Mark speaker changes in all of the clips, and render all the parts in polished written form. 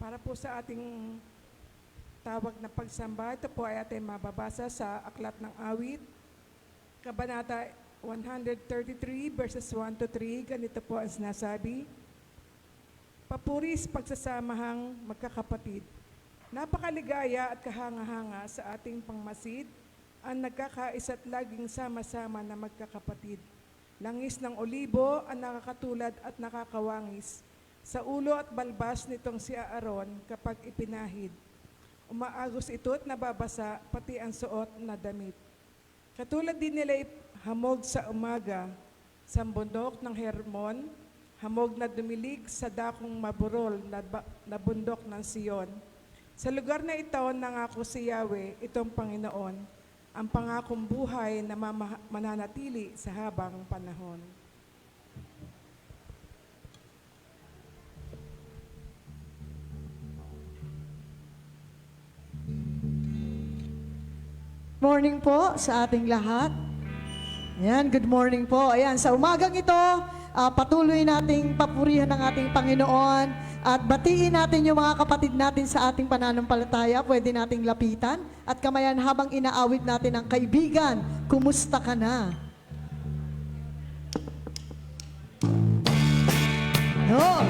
Speaker 1: Para po sa ating tawag na pagsamba, ito po ay ating mababasa sa Aklat ng Awit, Kabanata 133 verses 1 to 3. Ganito po ang sinasabi: Papuris pagsasamahang magkakapatid. Napakaligaya at kahanga-hanga sa ating pangmasid ang nagkakaisa't laging sama-sama na magkakapatid. Langis ng olibo ang nakakatulad at nakakawangis sa ulo at balbas nitong si Aaron kapag ipinahid. Umaagos ito't nababasa pati ang suot na damit. Katulad din nila hamog sa umaga sa bundok ng Hermon, hamog na dumilig sa dakong maburol na bundok ng Sion. Sa lugar na ito, nangako si Yahweh, itong Panginoon, ang pangakong buhay na mananatili sa habang panahon.
Speaker 2: Morning po sa ating lahat. Ayan, good morning po. Ayan, sa umagang ito, patuloy nating papurihan ng ating Panginoon at batiin natin yung mga kapatid natin sa ating pananampalataya. Pwede nating lapitan at kamayan habang inaawit natin ang kaibigan. Kumusta ka na? No.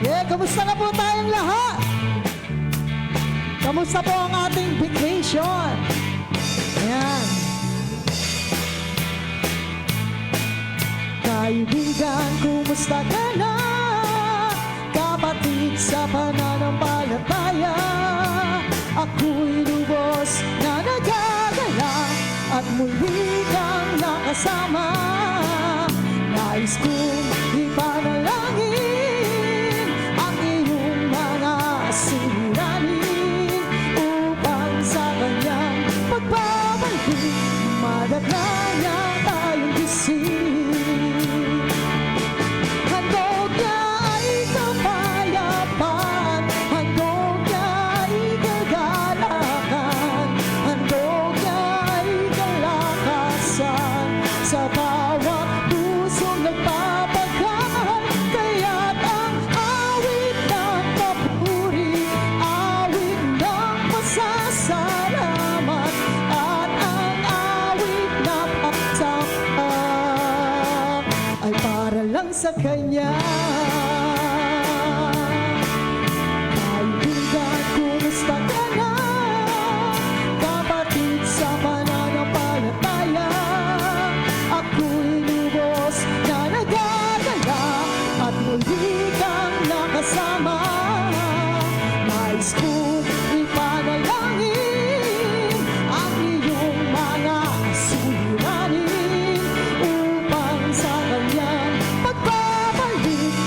Speaker 2: Yeah, kumusta na po tayong lahat? Kamusta po ang ating vacation? Ayan. Kaibigan, kumusta ka na? Kapatid sa pananampalataya, ako'y lubos na nagagala at muli kang nakasama. Nais kong ipanalangin ang iyong mga suliranin upang sa kanyang pagbabalik madagla niya tayong gising. Handog niya ay kapayapaan, handog niya ay kagalakan, handog niya ay kalakasan sa bawat pusong nagpapagmahal. Kaya't ang awit ng papuri, awit ng pasasalamat, at ang awit na pagsamba ay para lang sa Kanya. Kaibigan, kumusta ka na? Kapatid sa pananampalataya, ako'y lubos na nagagala at muli kang nakasama. Nais kong ipanalangin ang iyong mga suliranin upang sa kanyang pagbabalik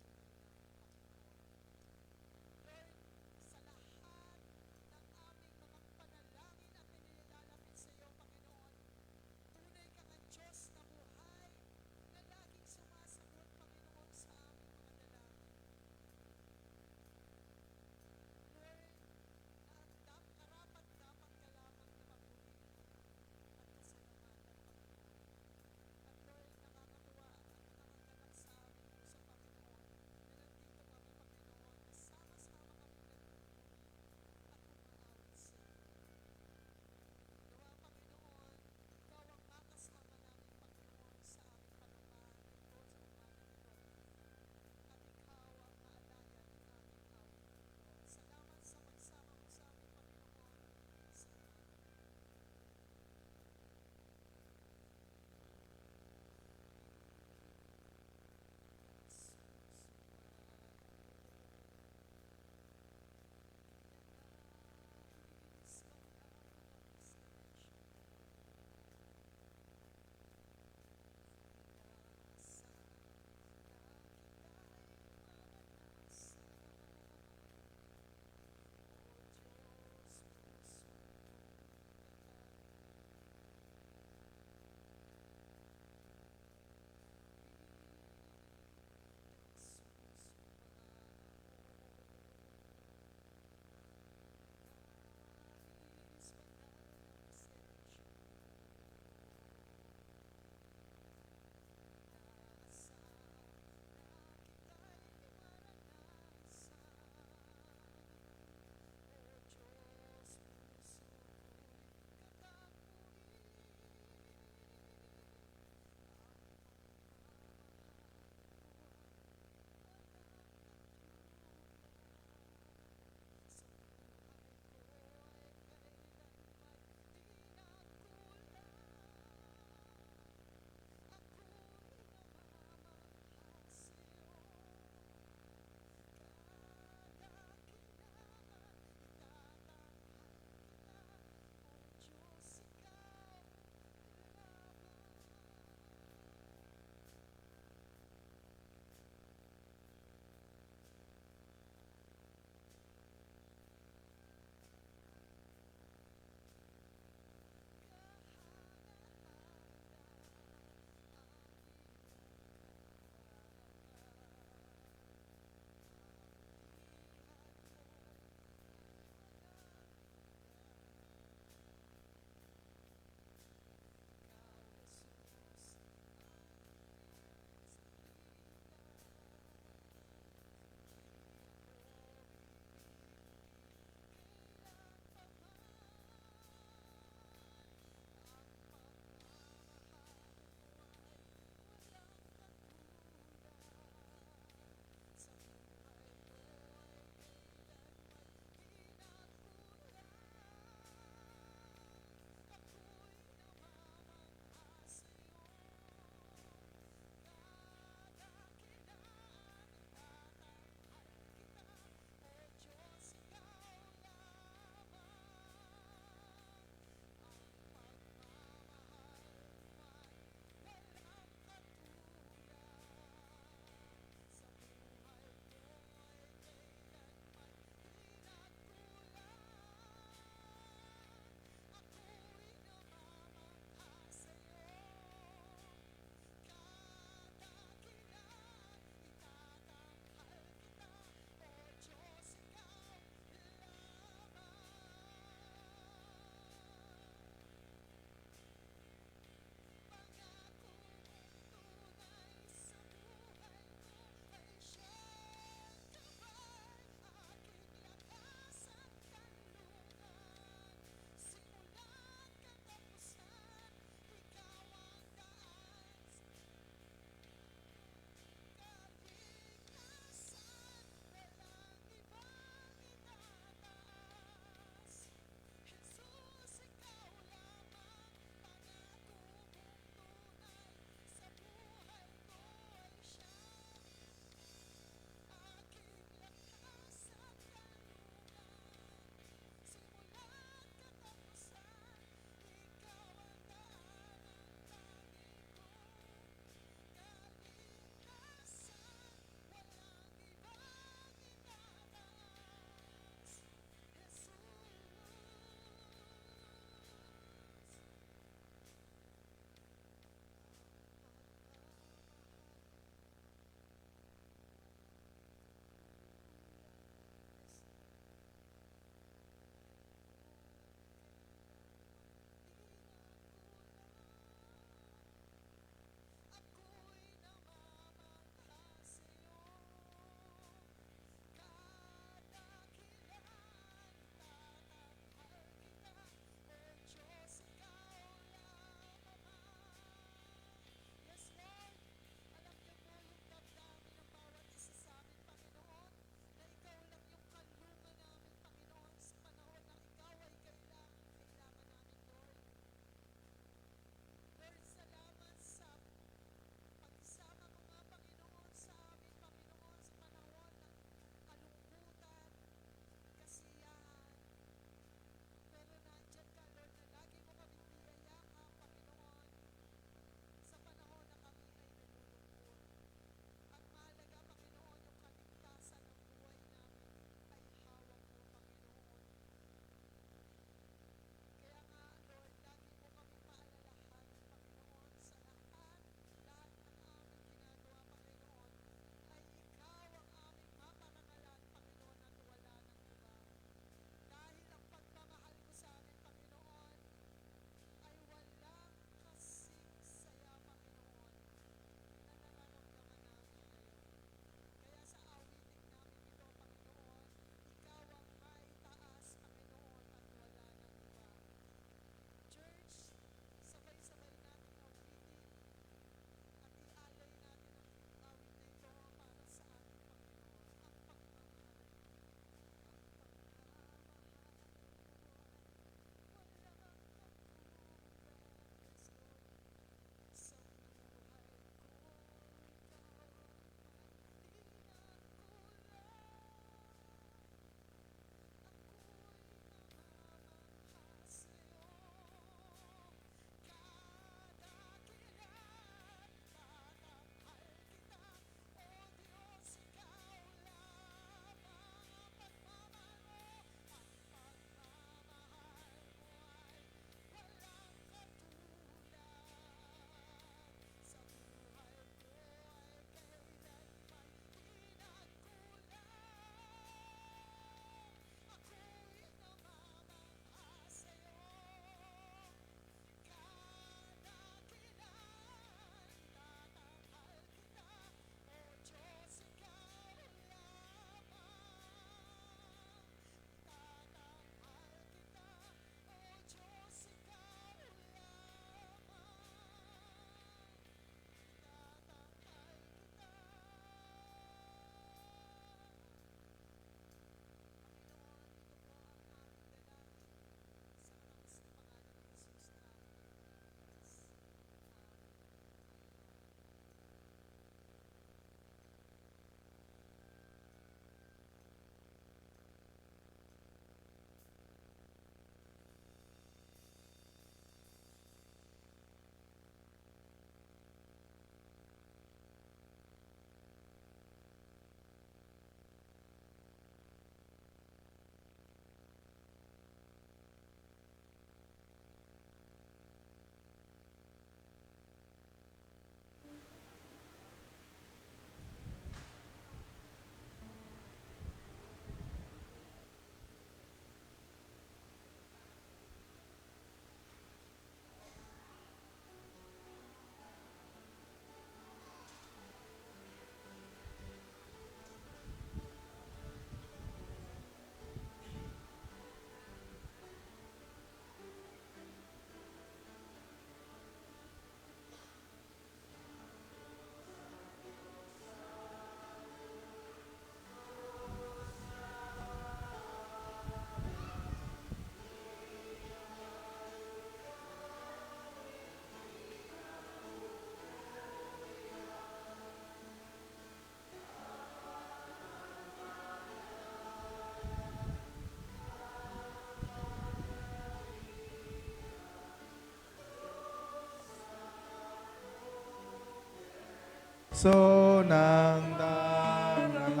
Speaker 3: So ng darangal.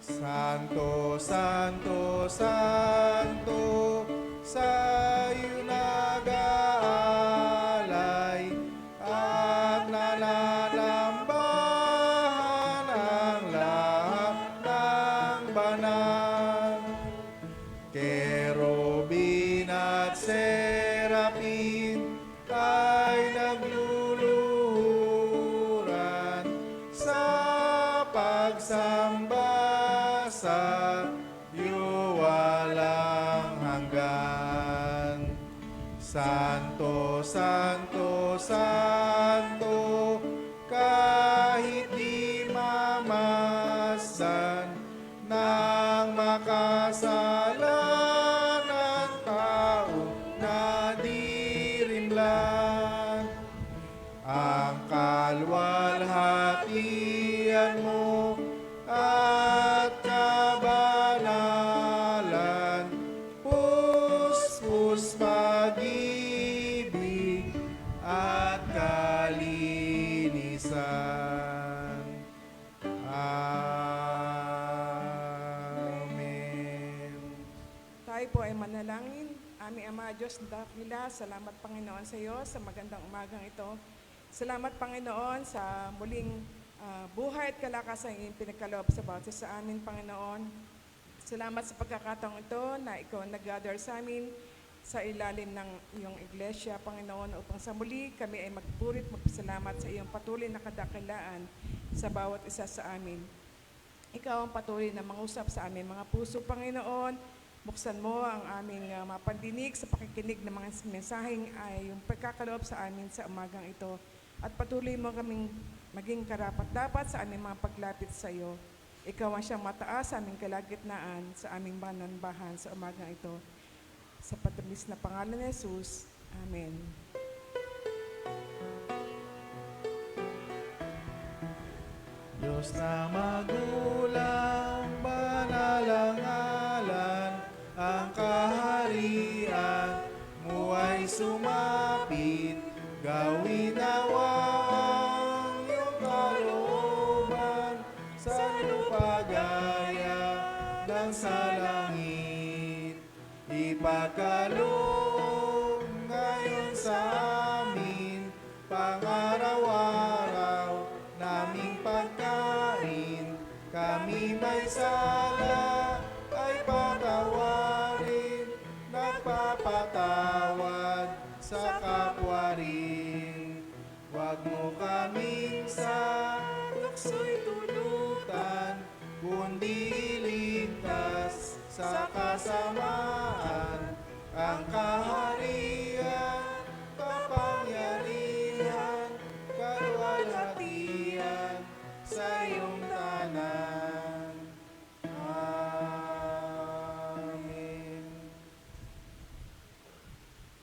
Speaker 3: Santo, Santo, Santo, sa'yo nag-aalay at nanalambahan ang lahat ng banal. Kerubin at serapin ay nagluluhuran sa pagsamba sa iyo walang hanggan. Santo, Santo, Santo, kahit di mamasdan ng makasalanan tao na dirimlan. Ang kalwalhatian mo at kabanalan, puspos pag-ibig at kalinisan. Amen.
Speaker 1: Tayo po ay manalangin. Aming Ama, Diyos dakila, salamat Panginoon sa iyo sa magandang umagang ito. Salamat Panginoon sa muling buhay at kalakasan iyong pinagkaloob sa bawat isa sa amin, Panginoon. Salamat sa pagkakataong ito na ikaw nag-gather sa amin sa ilalim ng iyong iglesia, Panginoon, upang sa muli kami ay magpurit, magpasalamat sa iyong patuloy na kadakilaan sa bawat isa sa amin. Ikaw ang patuloy na mangusap sa aming mga puso, Panginoon. Buksan mo ang aming mapandinig sa pakikinig ng mga mensaheng ay yung pagkakaloob sa amin sa umagang ito. At patuloy mo kaming maging karapat-dapat sa aming mga paglapit sa iyo. Ikaw ang siyang mataas sa aming kalagitnaan, sa aming mananbahan sa umagang ito. Sa patamis na pangalan ni Jesus. Amen.
Speaker 3: Diyos na magulang, banal ang ngalan, ang kaharian mo ay sumapit, gawin nawa ang iyong kalooban, sa lupa gaya ng sa langit. Ipagkaloob ngayon sa amin, pangaraw-araw naming pagkain, kami may sala ay patawarin, nagpapatawad sa kapwa rin. Huwag mo kaming sa tukso'y tulutan, kundi iligtas sa kasamaan, ang kaharian, kapangyarihan, kalwalhatian sa iyong tanan. Amen.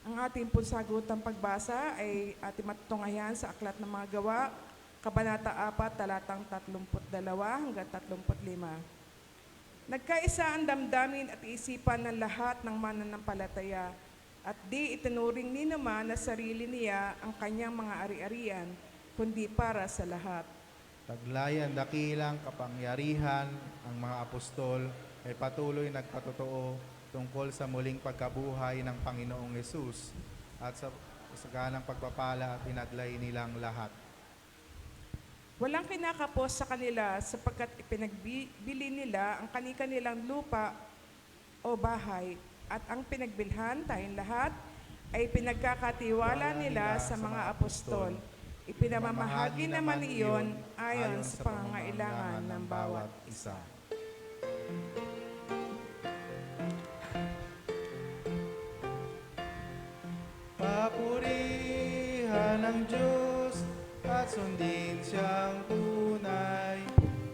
Speaker 1: Ang ating punsagutang pagbasa ay ating matutunghayan sa Aklat ng Mga Gawa, Kabanata 4, talatang 32 hanggang 35. Nagkaisa ang damdamin at isipan ng lahat ng mananampalataya at di itinuring ni naman na sarili niya ang kanyang mga ari-arian, kundi para sa lahat.
Speaker 3: Taglayan dakilang kapangyarihan ang mga apostol ay patuloy nagpatotoo tungkol sa muling pagkabuhay ng Panginoong Yesus at sa saganang pagpapala at inaglay nilang lahat.
Speaker 1: Walang kinakapos sa kanila sapagkat ipinagbili nila ang kanilang lupa o bahay at ang pinagbilhan tayong lahat ay pinagkakatiwala nila sa mga apostol. Ipinamamahagi naman iyon ayon sa pangangailangan ng bawat
Speaker 3: isa. Papurihan ng Diyos at sundin siyang tunay.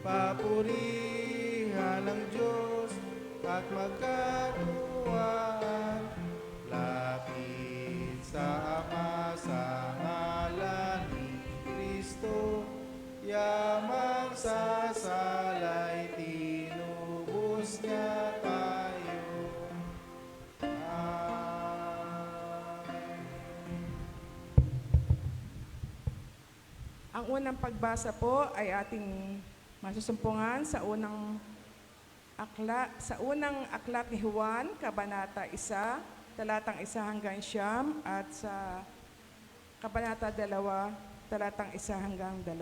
Speaker 3: Papurihan ng Diyos at magkatuwaan. Lapit sa Ama sa ngalan ni Kristo, yamang sasalay, tinubos niya tayo. Amen.
Speaker 1: Ang unang pagbasa po ay ating masusumpungan sa unang aklat ni Juan, Kabanata 1, talatang 1 hanggang 9, at sa Kabanata 2, talatang 1 hanggang 2.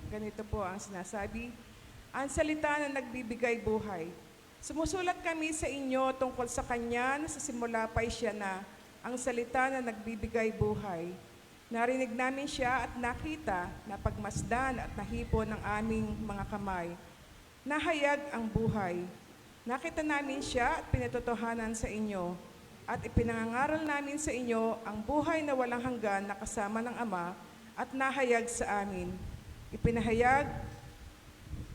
Speaker 1: Ganito po ang sinasabi, ang salita na nagbibigay buhay. Sumusulat kami sa inyo tungkol sa Kanya na sa simula pa'y siya na, ang salita na nagbibigay buhay. Narinig namin siya at nakita, napagmasdan at nahipo ng aming mga kamay. Nahayag ang buhay. Nakita namin siya at pinatotohanan sa inyo. At ipinangangaral namin sa inyo ang buhay na walang hanggan na kasama ng Ama at nahayag sa amin. Ipinahayag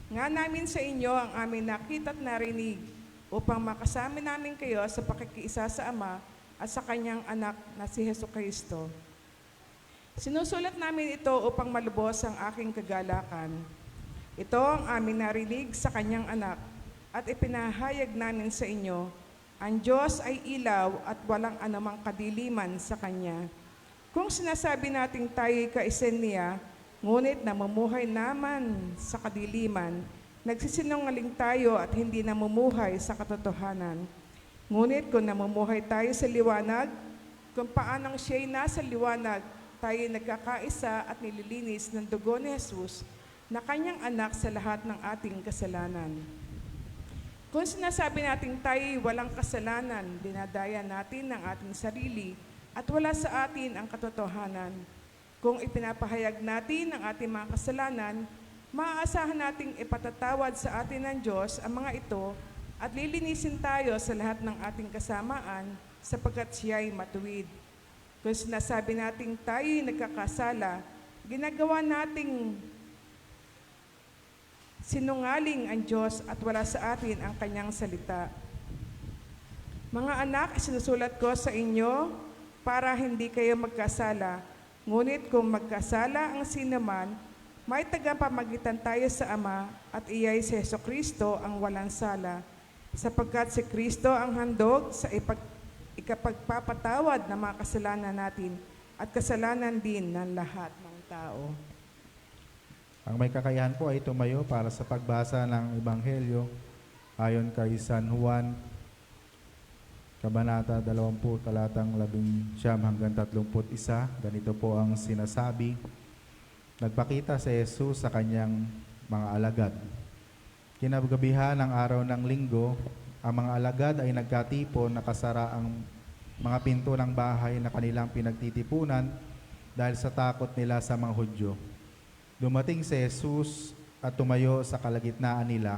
Speaker 1: nga namin sa inyo ang aming nakita at narinig upang makasama namin kayo sa pakikiisa sa Ama at sa Kanyang anak na si Jesucristo. Sinusulat namin ito upang malubos ang aking kagalakan. Ito ang aming narinig sa Kanyang anak at ipinahayag namin sa inyo. Ang Diyos ay ilaw at walang anumang kadiliman sa Kanya. Kung sinasabi nating tayo'y kaisa niya, ngunit namumuhay naman sa kadiliman, nagsisinungaling tayo at hindi namumuhay sa katotohanan. Ngunit kung namumuhay tayo sa liwanag, kung paanong siya'y nasa liwanag, tayo nagkakaisa at nililinis ng dugo ni Jesus na Kanyang anak sa lahat ng ating kasalanan. Kung sinasabi natin tayo'y walang kasalanan, dinadaya natin ang ating sarili at wala sa atin ang katotohanan. Kung ipinapahayag natin ang ating mga kasalanan, maaasahan nating ipatatawad sa atin ng Diyos ang mga ito at lilinisin tayo sa lahat ng ating kasamaan sapagkat siya'y matuwid. Kung sinasabi nating tayo'y nagkakasala, ginagawa nating sinungaling ang Diyos at wala sa atin ang Kanyang salita. Mga anak, sinusulat ko sa inyo para hindi kayo magkasala. Ngunit kung magkasala ang sinaman, may tagapamagitan tayo sa Ama at iyay si Jesucristo ang walang sala. Sapagkat si Kristo ang handog sa ikapagpapatawad ng mga kasalanan natin at kasalanan din ng lahat ng tao.
Speaker 3: Ang may kakayahan po ay tumayo para sa pagbasa ng Ebanghelyo ayon kay San Juan, Kabanata 20, talatang 19 hanggang 31. Ganito po ang sinasabi. Nagpakita si Jesus sa kanyang mga alagad. Kinagabihan ng araw ng linggo, ang mga alagad ay nagkatipon, nakasara ang mga pinto ng bahay na kanilang pinagtitipunan dahil sa takot nila sa mga Hudyo. Dumating si Jesus at tumayo sa kalagitnaan nila.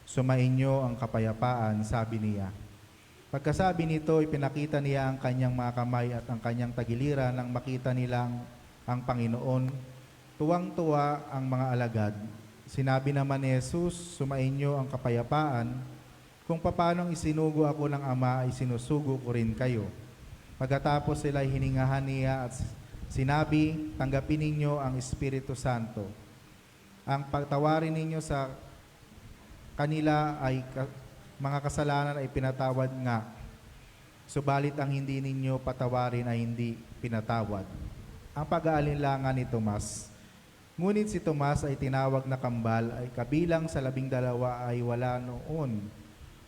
Speaker 3: Sumainyo ang kapayapaan, sabi niya. Pagkasabi nito, ipinakita niya ang kanyang mga kamay at ang kanyang tagiliran nang makita nilang ang Panginoon. Tuwang-tuwa ang mga alagad. Sinabi naman ni Jesus, sumainyo ang kapayapaan. Kung papanong isinugo ako ng Ama, ay sinusugo ko rin kayo. Pagkatapos sila hiningahan niya at sinabi, tanggapin ninyo ang Espiritu Santo. Ang pagtawarin ninyo sa kanila ay mga kasalanan ay pinatawad nga. Subalit ang hindi ninyo patawarin ay hindi pinatawad. Ang pag-aalinlangan ni Tomas. Ngunit si Tomas ay tinawag na kambal, ay kabilang sa 12 ay wala noon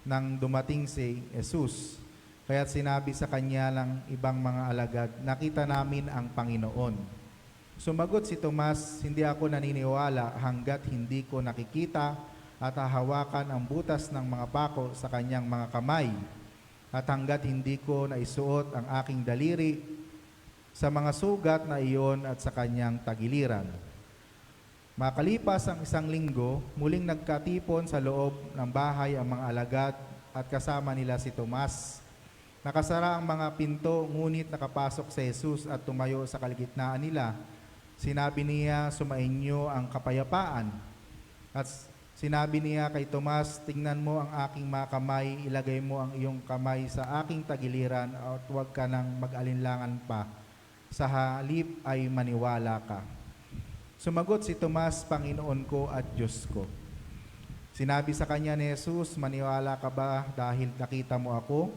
Speaker 3: nang dumating si Jesus. Kaya't sinabi sa kanya ng ibang mga alagad, nakita namin ang Panginoon. Sumagot si Tomas, hindi ako naniniwala hanggat hindi ko nakikita at hahawakan ang butas ng mga pako sa kanyang mga kamay at hanggat hindi ko naisuot ang aking daliri sa mga sugat na iyon at sa kanyang tagiliran. Makalipas ang 1 linggo, muling nagkatipon sa loob ng bahay ang mga alagad at kasama nila si Tomas. Nakasara ang mga pinto, ngunit nakapasok si Jesus at tumayo sa kalagitnaan nila. Sinabi niya, sumainyo ang kapayapaan. At sinabi niya kay Tomas, tingnan mo ang aking mga kamay, ilagay mo ang iyong kamay sa aking tagiliran at huwag ka nang mag-alinlangan pa. Sa halip ay maniwala ka. Sumagot si Tomas, Panginoon ko at Diyos ko. Sinabi sa kanya ni Jesus, maniwala ka ba dahil nakita mo ako?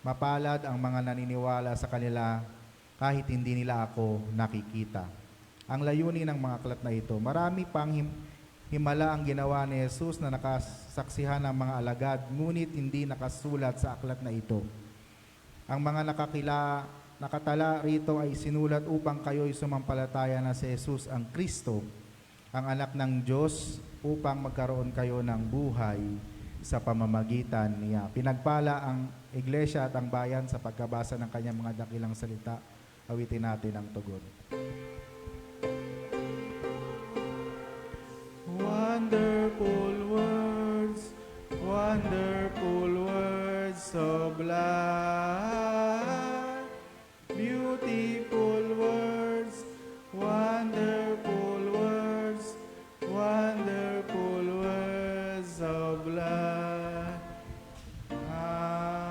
Speaker 3: Mapalad ang mga naniniwala sa kanila kahit hindi nila ako nakikita. ang layunin ng mga aklat na ito. Marami pang himala ang ginawa ni Jesus na nakasaksihan ng mga alagad, ngunit hindi nakasulat sa aklat na ito. Ang mga nakatala rito ay sinulat upang kayo'y sumampalataya na si Jesus ang Kristo, ang anak ng Diyos, upang magkaroon kayo ng buhay sa pamamagitan niya. Pinagpala ang iglesia at ang bayan sa pagkabasa ng kanyang mga dakilang salita. Awitin natin ang tugon. Wonderful words of love, beautiful words, wonderful words of love. Amen.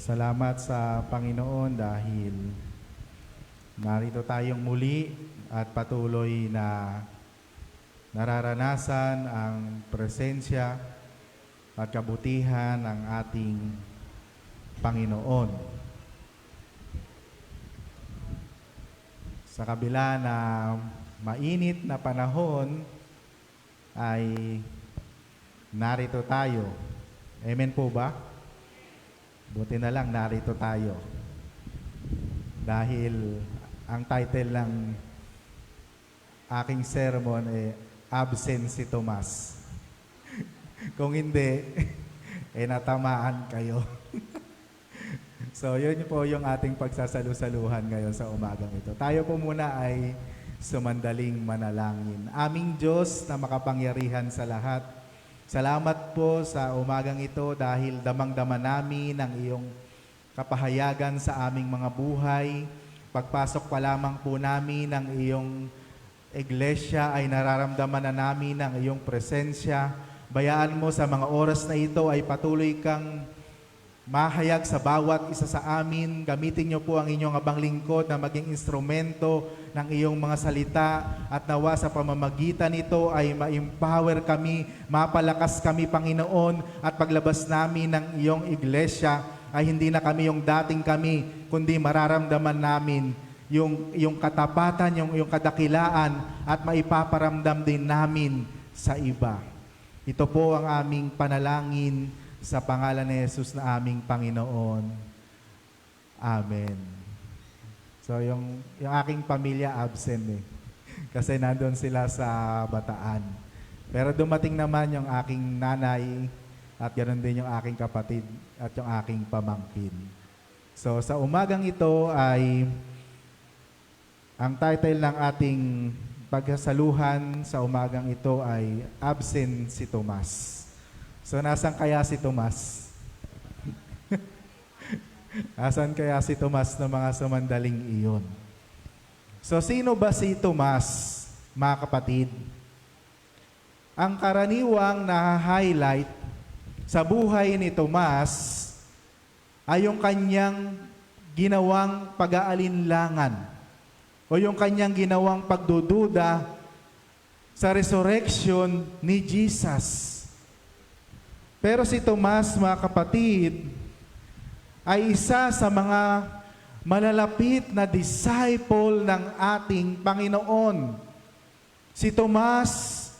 Speaker 3: Salamat sa Panginoon dahil narito tayong muli at patuloy na nararanasan ang presensya at kabutihan ng ating Panginoon. Sa kabila na mainit na panahon ay narito tayo. Amen po ba? Buti na lang narito tayo. Dahil ang title ng aking sermon ay Absent si Tomas. Kung hindi, natamaan kayo. So, yun po yung ating pagsasalu-saluhan ngayon sa umagang ito. Tayo po muna ay sumandaling manalangin. Aming Diyos na makapangyarihan sa lahat, salamat po sa umagang ito dahil damang-dama namin ang iyong kapahayagan sa aming mga buhay. Pagpasok pa lamang po namin ng iyong iglesia ay nararamdaman na namin ang iyong presensya. Bayaan mo sa mga oras na ito ay patuloy kang mahayag sa bawat isa sa amin. Gamitin niyo po ang inyong abang lingkod na maging instrumento ng iyong mga salita at nawa sa pamamagitan nito ay ma-empower kami, mapalakas kami, Panginoon, at paglabas namin ng iyong iglesia ay hindi na kami yung dating kami, kundi mararamdaman namin yung katapatan, yung kadakilaan at maipaparamdam din namin sa iba. Ito po ang aming panalangin sa pangalan ni Jesus na aming Panginoon. Amen. So yung aking pamilya absent kasi nandun sila sa Bataan. Pero dumating naman yung aking nanay at ganoon din yung aking kapatid at yung aking pamangkin. So sa umagang ito ay ang title ng ating pagsasaluhan sa umagang ito ay Absent si Tomas. So, nasan kaya si Tomas? Nasan kaya si Tomas ng mga samandaling iyon? So, sino ba si Tomas, mga kapatid? Ang karaniwang na-highlight sa buhay ni Tomas ay yung kanyang ginawang pag-aalinlangan o yung kanyang ginawang pagdududa sa resurrection ni Jesus. Pero si Tomas, mga kapatid, ay isa sa mga malalapit na disciple ng ating Panginoon. Si Tomas,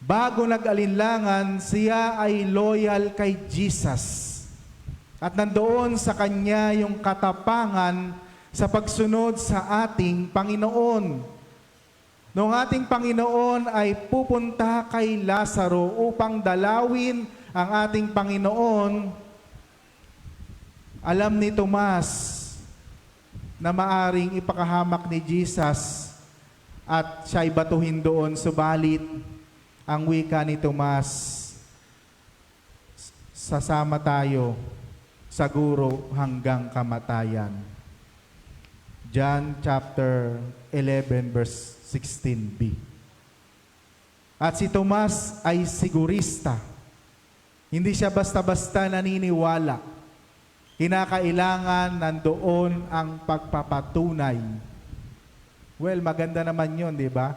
Speaker 3: bago nag-alinlangan, siya ay loyal kay Jesus. At nandoon sa kanya yung katapangan sa pagsunod sa ating Panginoon. Noong ating Panginoon ay pupunta kay Lazaro upang dalawin ang ating Panginoon, alam ni Tomas na maaring ipakahamak ni Jesus at siya'y batuhin doon. Subalit, ang wika ni Tomas, sasama tayo sa guro hanggang kamatayan. John chapter 11 verse 16b. At si Tomas ay sigurista. Hindi siya basta-basta naniniwala. Kinakailangan nandoon ang pagpapatunay. Well, maganda naman yun, di ba?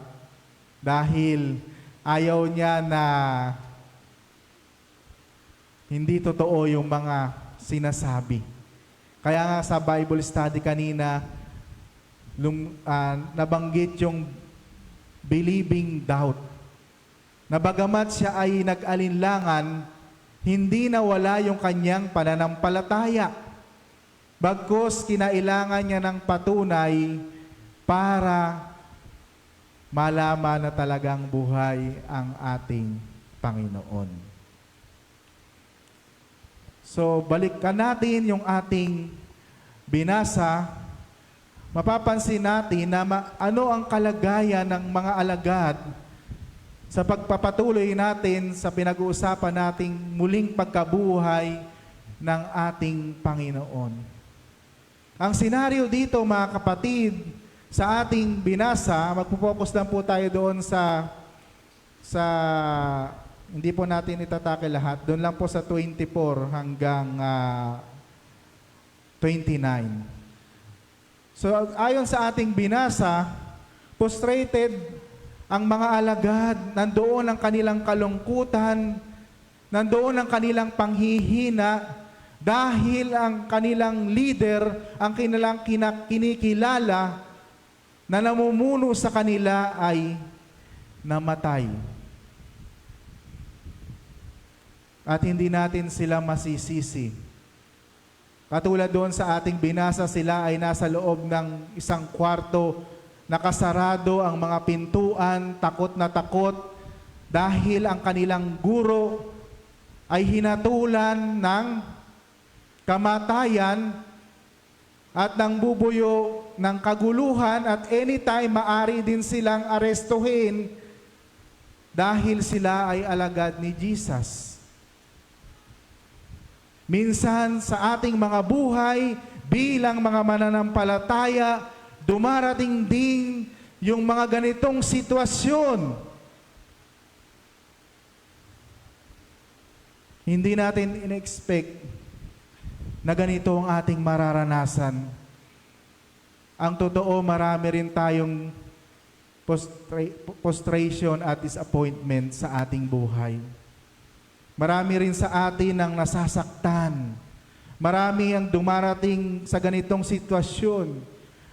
Speaker 3: Dahil ayaw niya na hindi totoo yung mga sinasabi. Kaya nga sa Bible study kanina, nabanggit yung believing doubt. Na bagamat siya ay nag-alinlangan, hindi nawala yung kanyang pananampalataya. Bagkus kinailangan niya ng patunay para malaman na talagang buhay ang ating Panginoon. So, balikan natin yung ating binasa. Mapapansin natin na ano ang kalagayan ng mga alagad sa pagpapatuloy natin sa pinag-uusapan nating muling pagkabuhay ng ating Panginoon. Ang senaryo dito, mga kapatid, sa ating binasa, magpo-focus lang po tayo doon sa hindi po natin itatake lahat, doon lang po sa 24 hanggang 29. So ayon sa ating binasa, frustrated ang mga alagad, nandoon ang kanilang kalungkutan, nandoon ang kanilang panghihina, dahil ang kanilang leader, ang kanilang kinikilala na namumuno sa kanila ay namatay. At hindi natin sila masisisi. Katulad doon sa ating binasa, sila ay nasa loob ng isang kwarto, nakasarado ang mga pintuan, takot na takot, dahil ang kanilang guro ay hinatulan ng kamatayan at nang bubuyo ng kaguluhan, at anytime maari din silang arestuhin dahil sila ay alagad ni Jesus. Minsan sa ating mga buhay bilang mga mananampalataya, dumarating din yung mga ganitong sitwasyon. Hindi natin in-expect na ganito ang ating mararanasan. Ang totoo, marami rin tayong frustration at disappointment sa ating buhay. Marami rin sa atin ang nasasaktan. Marami ang dumarating sa ganitong sitwasyon.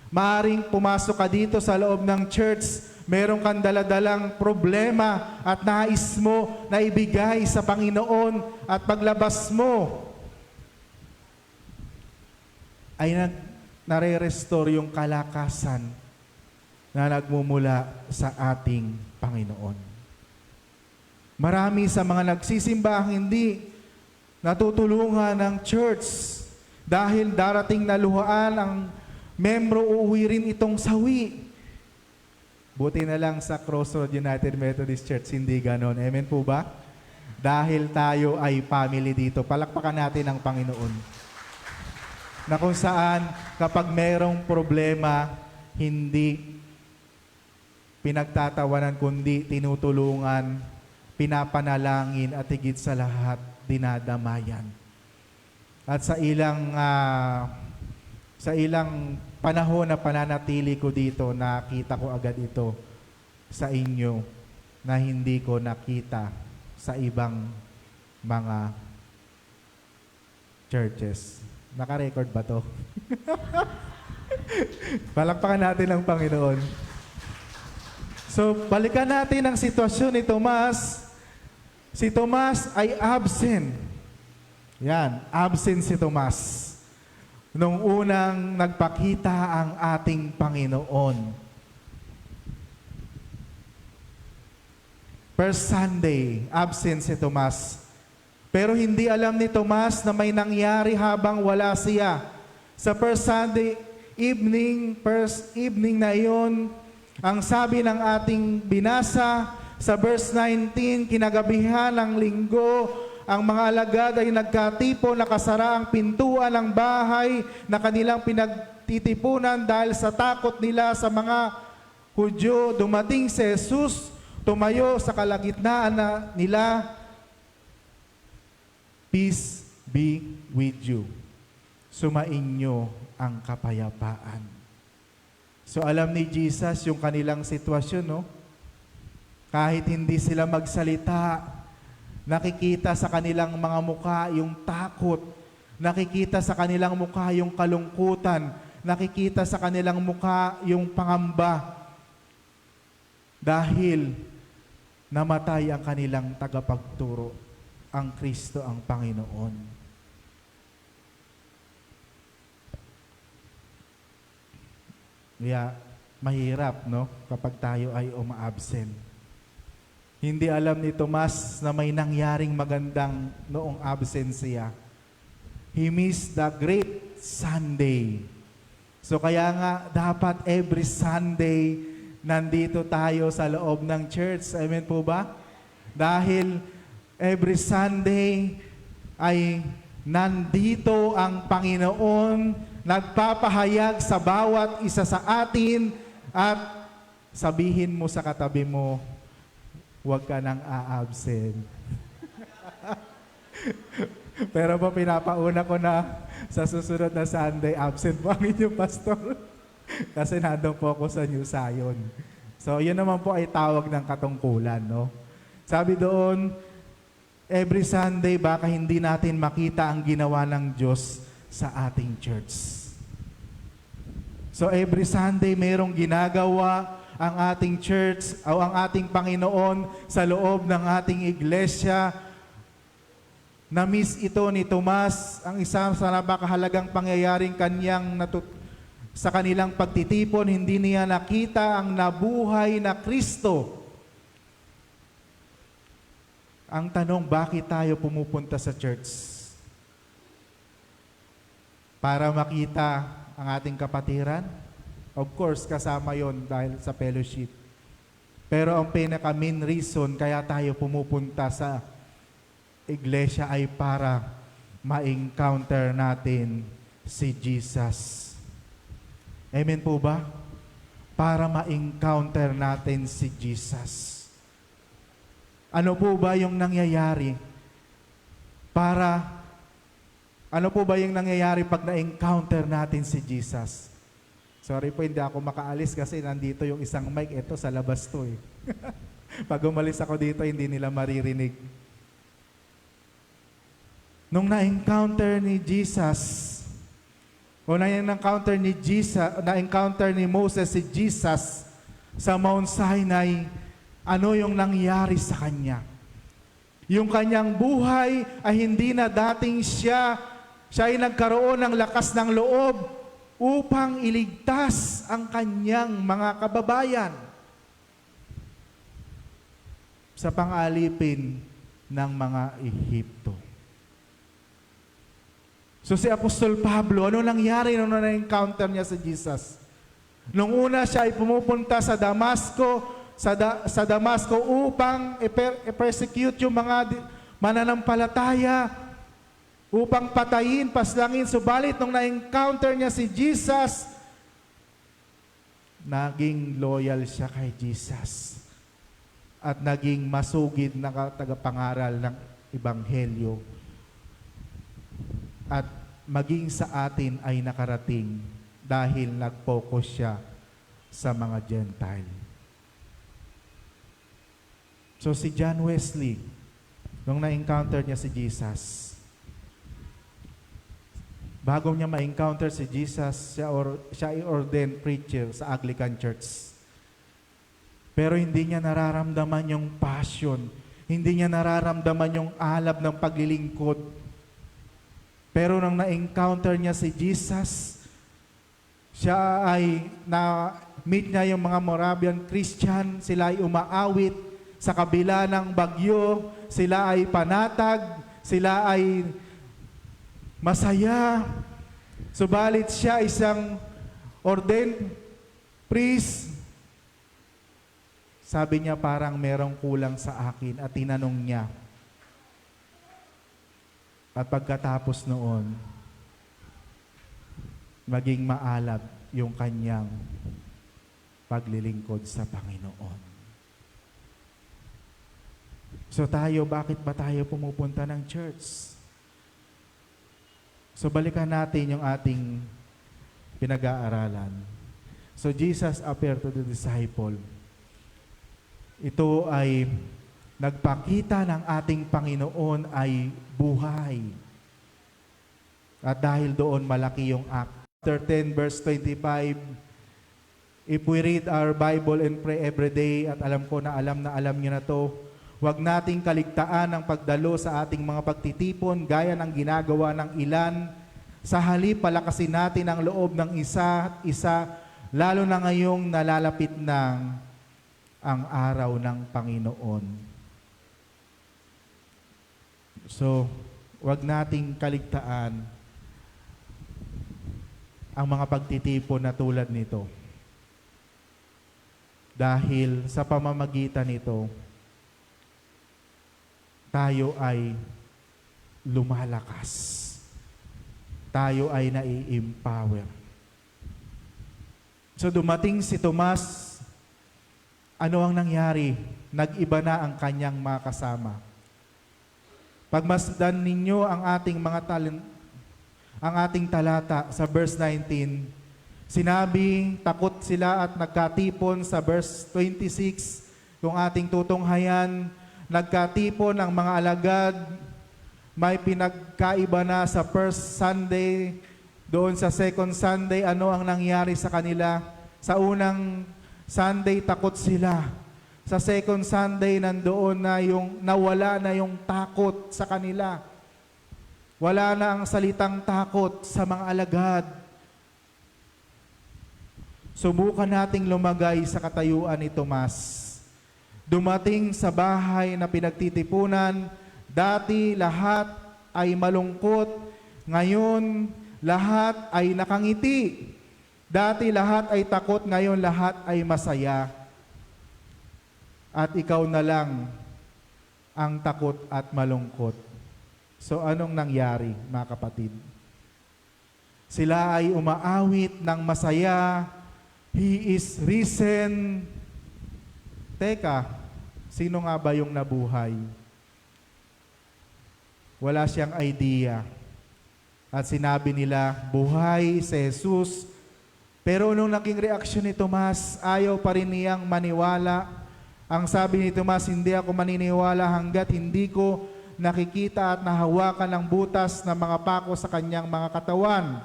Speaker 3: Maaring pumasok ka dito sa loob ng church, meron kang daladalang problema at nais mo na ibigay sa Panginoon, at paglabas mo ay nare-restore yung kalakasan na nagmumula sa ating Panginoon. Marami sa mga nagsisimba ang hindi natutulungan ng church dahil darating na luhaan ang membro, uuwi rin itong sawi. Buti na lang sa Crossroad United Methodist Church, hindi ganon. Amen po ba? Dahil tayo ay family dito. Palakpakan natin ang Panginoon. Na kung saan kapag merong problema, hindi pinagtatawanan kundi tinutulungan, pinapanalangin, at higit sa lahat, dinadamayan. At sa ilang panahon na pananatili ko dito, nakita ko agad ito sa inyo na hindi ko nakita sa ibang mga churches. Naka-record ba to? Palakpakan natin ang Panginoon. So, balikan natin ang sitwasyon ni Tomas. Si Tomas ay absent. Yan, absent si Tomas. Nung unang nagpakita ang ating Panginoon. First Sunday, absent si Tomas. Pero hindi alam ni Tomas na may nangyari habang wala siya. Sa first Sunday first evening na iyon, ang sabi ng ating binasa sa verse 19, kinagabihan ng linggo, ang mga alagad ay nagkatipon, nakasara ang pintuan ng bahay na kanilang pinagtitipunan dahil sa takot nila sa mga Hudyo. Dumating si Jesus, tumayo sa kalagitnaan nila. Peace be with you. Sumainyo ang kapayapaan. So alam ni Jesus yung kanilang sitwasyon, no? Kahit hindi sila magsalita, nakikita sa kanilang mga mukha yung takot, nakikita sa kanilang mukha yung kalungkutan, nakikita sa kanilang mukha yung pangamba. Dahil namatay ang kanilang tagapagturo, ang Kristo ang Panginoon. Kaya mahirap, no? Kapag tayo ay uma-absent. Hindi alam ni Tomas na may nangyaring magandang noong absensya. He missed the great Sunday. So kaya nga, dapat every Sunday, nandito tayo sa loob ng church. Amen po ba? Dahil every Sunday ay nandito ang Panginoon, nagpapahayag sa bawat isa sa atin, at sabihin mo sa katabi mo, huwag ka nang a-absent. Pero po pinapauna ko na Sa susunod na Sunday, absent po ang inyong pastor. Kasi nandun po ako sa New Zion. So, yun naman po ay tawag ng katungkulan, no? Sabi doon, every Sunday, baka hindi natin makita ang ginawa ng Diyos sa ating church. So, every Sunday, mayroong ginagawa ang ating church o ang ating Panginoon sa loob ng ating iglesia. Na-miss ito ni Tomas, ang isang sa napakahalagang pangyayaring sa kanilang pagtitipon, hindi niya nakita ang nabuhay na Kristo. Ang tanong, bakit tayo pumupunta sa church? Para makita ang ating kapatiran? Of course, kasama yon dahil sa fellowship. Pero ang pinaka-main reason kaya tayo pumupunta sa iglesia ay para ma-encounter natin si Jesus. Amen po ba? Para ma-encounter natin si Jesus. Ano po ba yung nangyayari? Ano po ba yung nangyayari pag na-encounter natin si Jesus? Sorry po, hindi ako makaalis kasi nandito yung isang mic. Ito, sa labas to eh. Pag umalis ako dito, hindi nila maririnig. Nung na-encounter ni Jesus, o na-encounter ni Moses si Jesus sa Mount Sinai, ano yung nangyari sa kanya? Yung kanyang buhay ay hindi na dating siya ay nagkaroon ng lakas ng loob upang iligtas ang kanyang mga kababayan sa pangalipin ng mga Ehipto. So si Apostol Pablo, ano nangyari nung na-encounter niya si Jesus? Nung una siya ay pumupunta sa Damasco, sa Damasco upang i-persecute yung mga mananampalataya, upang patayin, paslangin. Subalit nung na-encounter niya si Jesus, naging loyal siya kay Jesus at naging masugid na tagapangaral ng Ebanghelyo. At maging sa atin ay nakarating dahil nag-focus siya sa mga Gentile. So si John Wesley, nung na-encounter niya si Jesus, bago niya ma-encounter si Jesus, siya ay ordained preacher sa Anglican Church. Pero hindi niya nararamdaman yung passion, hindi niya nararamdaman yung alab ng paglilingkod. Pero nang na-encounter niya si Jesus, siya ay na-meet niya yung mga Moravian Christian, sila ay umaawit sa kabila ng bagyo, sila ay panatag, sila ay masaya. Subalit siya isang ordained priest. Sabi niya, parang merong kulang sa akin, at tinanong niya. At pagkatapos noon, maging maalab yung kanyang paglilingkod sa Panginoon. So tayo, bakit ba tayo pumupunta ng church? So balikan natin yung ating pinag-aaralan. So Jesus appeared to the disciple. Ito ay nagpakita ng ating Panginoon ay buhay. At dahil doon malaki yung act. Chapter 10 verse 25, if we read our Bible and pray every day, at alam ko na alam niyo na to, huwag nating kaligtaan ang pagdalo sa ating mga pagtitipon gaya ng ginagawa ng ilan. Sa halip, palakasin natin ang loob ng isa at isa, lalo na ngayong nalalapit ng ang araw ng Panginoon. So, huwag nating kaligtaan ang mga pagtitipon na tulad nito. Dahil sa pamamagitan nito, tayo ay lumalakas. Tayo ay nai-empower. So dumating si Tomas, ano ang nangyari? Nag-iba na ang kanyang mga kasama. Pagmasdan ninyo ang ang ating talata sa verse 19. Sinabi, takot sila at nagkatipon sa verse 26. Kung ating tutunghayan, nagkatipon ang mga alagad, may pinagkaiba na sa first Sunday, doon sa second Sunday, ano ang nangyari sa kanila? Sa unang Sunday, takot sila. Sa second Sunday, nandoon na nawala na yung takot sa kanila. Wala na ang salitang takot sa mga alagad. Subukan nating lumagay sa katayuan ni Tomas. Dumating sa bahay na pinagtitipunan, dati lahat ay malungkot, ngayon lahat ay nakangiti. Dati lahat ay takot, ngayon lahat ay masaya. At ikaw na lang ang takot at malungkot. So anong nangyari, mga kapatid? Sila ay umaawit ng masaya. He is risen. Teka, sino nga ba yung nabuhay? Wala siyang idea. At sinabi nila, buhay si Jesus. Pero nung naging reaksyon ni Tomas, ayaw pa rin niyang maniwala. Ang sabi ni Tomas, hindi ako maniniwala hanggat hindi ko nakikita at nahawakan ng butas ng mga pako sa kanyang mga katawan.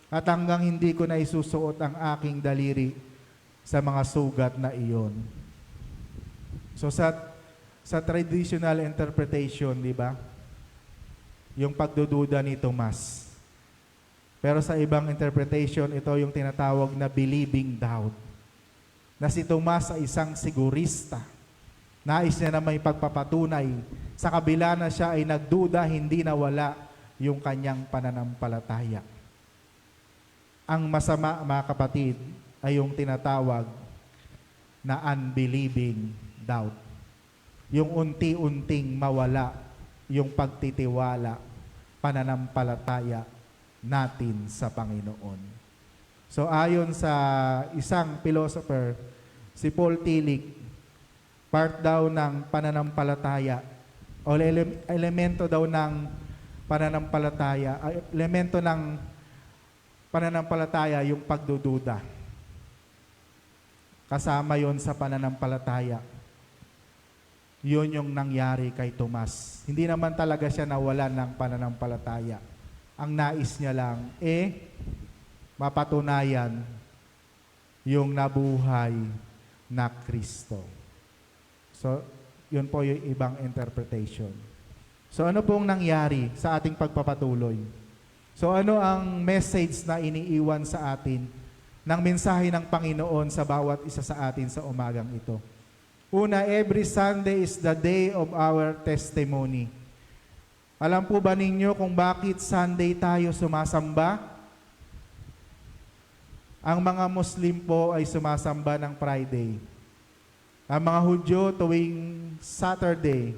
Speaker 3: At hanggang hindi ko na isusuot ang aking daliri sa mga sugat na iyon. So sa traditional interpretation, di ba? Yung pagdududa ni Tomas. Pero sa ibang interpretation, ito yung tinatawag na believing doubt. Na si Tomas ay isang sigurista. Nais niya na may pagpapatunay. Sa kabila na siya ay nagduda, hindi nawala yung kanyang pananampalataya. Ang masama, mga kapatid, ay yung tinatawag na unbelieving doubt. Yung unti-unting mawala yung pagtitiwala, pananampalataya natin sa Panginoon. So ayon sa isang philosopher, si Paul Tillich, part daw ng pananampalataya o elemento daw ng pananampalataya, elemento ng pananampalataya yung pagdududa. Kasama yon sa pananampalataya. Yun yung nangyari kay Tomas. Hindi naman talaga siya nawalan ng pananampalataya. Ang nais niya lang, mapatunayan yung nabuhay na Kristo. So, yun po yung ibang interpretation. So, ano pong nangyari sa ating pagpapatuloy? So, ano ang message na iniiwan sa atin ng mensahe ng Panginoon sa bawat isa sa atin sa umagang ito? Una, every Sunday is the day of our testimony. Alam po ba ninyo kung bakit Sunday tayo sumasamba? Ang mga Muslim po ay sumasamba ng Friday. Ang mga Hudyo tuwing Saturday,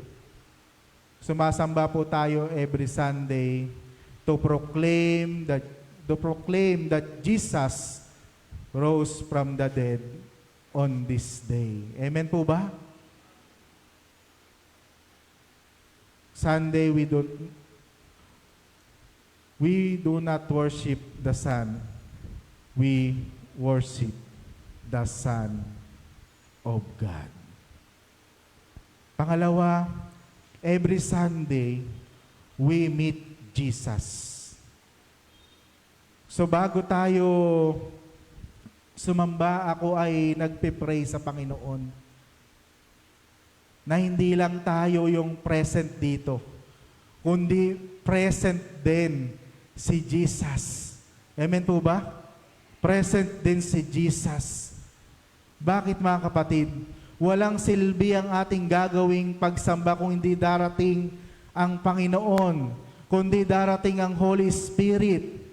Speaker 3: sumasamba po tayo every Sunday to proclaim that Jesus rose from the dead on this day. Amen po ba? Sunday, we do not worship the sun. We worship the Son of God. Pangalawa, every Sunday, we meet Jesus. So bago tayo sumamba, ako ay nagpe-pray sa Panginoon na hindi lang tayo yung present dito, kundi present din si Jesus. Amen po ba? Present din si Jesus. Bakit, mga kapatid? Walang silbi ang ating gagawing pagsamba kung hindi darating ang Panginoon, kundi darating ang Holy Spirit.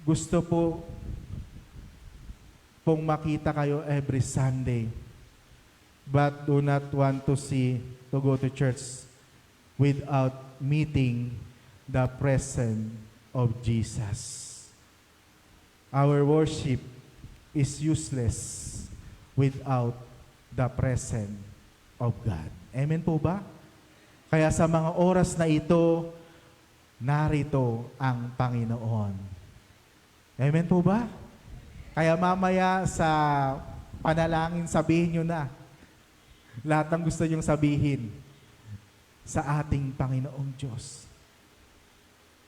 Speaker 3: Gusto po pong makita kayo every Sunday, but do not want to go to church without meeting the presence of Jesus. Our worship is useless without the presence of God. Amen po ba? Kaya sa mga oras na ito, narito ang Panginoon. Amen po ba? Kaya mamaya sa panalangin, sabihin nyo na lahat ng gusto nyong sabihin sa ating Panginoong Diyos.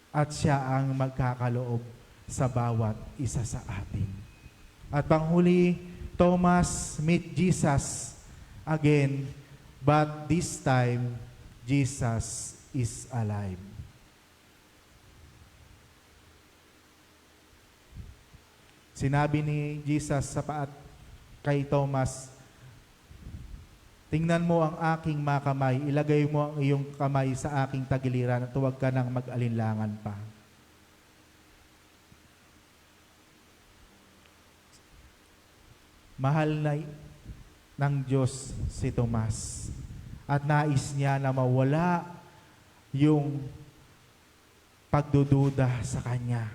Speaker 3: At siya ang magkakaloob sa bawat isa sa atin. At panghuli, Thomas meet Jesus again, but this time, Jesus is alive. Sinabi ni Jesus kay Thomas, tingnan mo ang aking mga kamay, ilagay mo ang iyong kamay sa aking tagiliran at huwag ka nang mag-alinlangan pa. Mahal na ng Diyos si Tomas at nais niya na mawala yung pagdududa sa Kanya.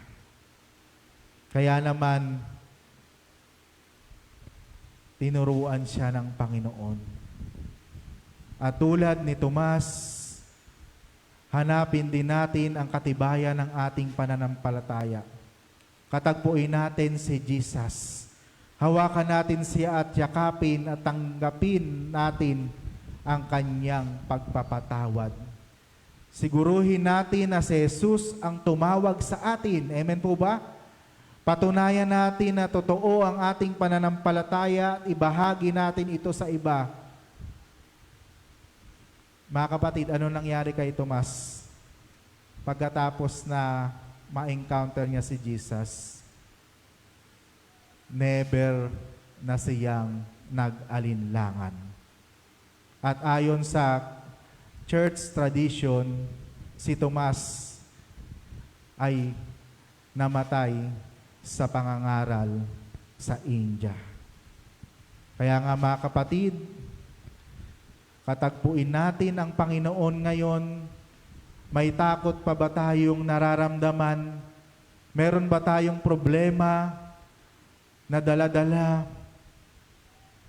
Speaker 3: Kaya naman, tinuruan siya ng Panginoon. At tulad ni Tomas, hanapin din natin ang katibayan ng ating pananampalataya. Katagpuin natin si Jesus. Hawakan natin siya at yakapin at tanggapin natin ang kanyang pagpapatawad. Siguruhin natin na si Jesus ang tumawag sa atin. Amen po ba? Patunayan natin na totoo ang ating pananampalataya at ibahagi natin ito sa iba. Mga kapatid, ano nangyari kay Tomas pagkatapos na ma-encounter niya si Jesus? Never na siyang nag-alinlangan. At ayon sa church tradition, si Tomas ay namatay sa pangangaral sa India. Kaya nga mga kapatid, katagpuin natin ang Panginoon ngayon. May takot pa ba tayong nararamdaman? Meron ba tayong problema na dala-dala?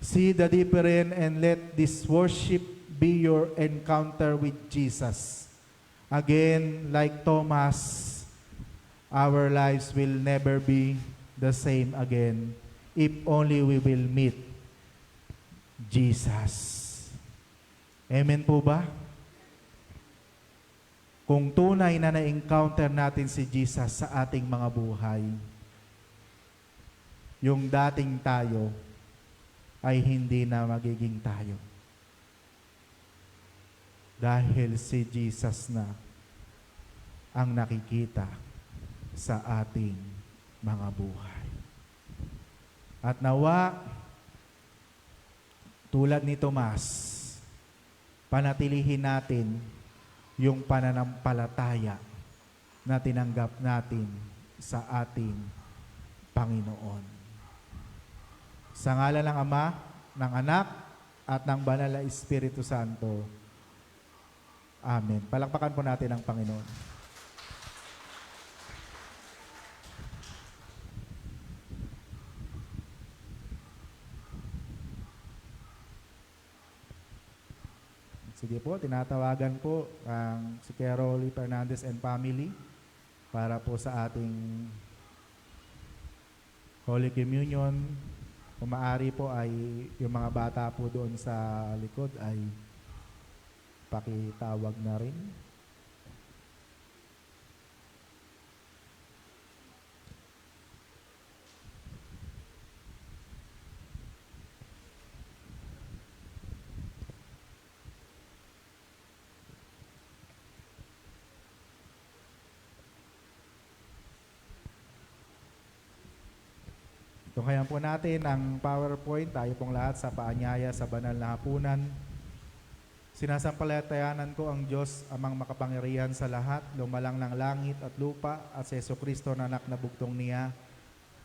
Speaker 3: See the difference and let this worship be your encounter with Jesus. Again, like Thomas, our lives will never be the same again if only we will meet Jesus. Amen po ba? Kung tunay na na-encounter natin si Jesus sa ating mga buhay, yung dating tayo ay hindi na magiging tayo. Dahil si Jesus na ang nakikita sa ating mga buhay. At nawa, tulad ni Tomas, panatilihin natin yung pananampalataya na tinanggap natin sa ating Panginoon. Sa ngalan ng Ama, ng Anak, at ng Banal na Espiritu Santo. Amen. Palakpakan po natin ang Panginoon. Sige po, tinatawagan po ang si Carol Fernandez and family para po sa ating Holy Communion. Kung maaari po ay yung mga bata po doon sa likod ay pakitawag na rin. Tunghayan po natin ang PowerPoint. Tayo pong lahat sa paanyaya sa banal na hapunan. Sinasampalatayanan ko ang Diyos, amang makapangyarihan sa lahat, lumalang ng langit at lupa, at si Jesucristo na anak na bugtong niya.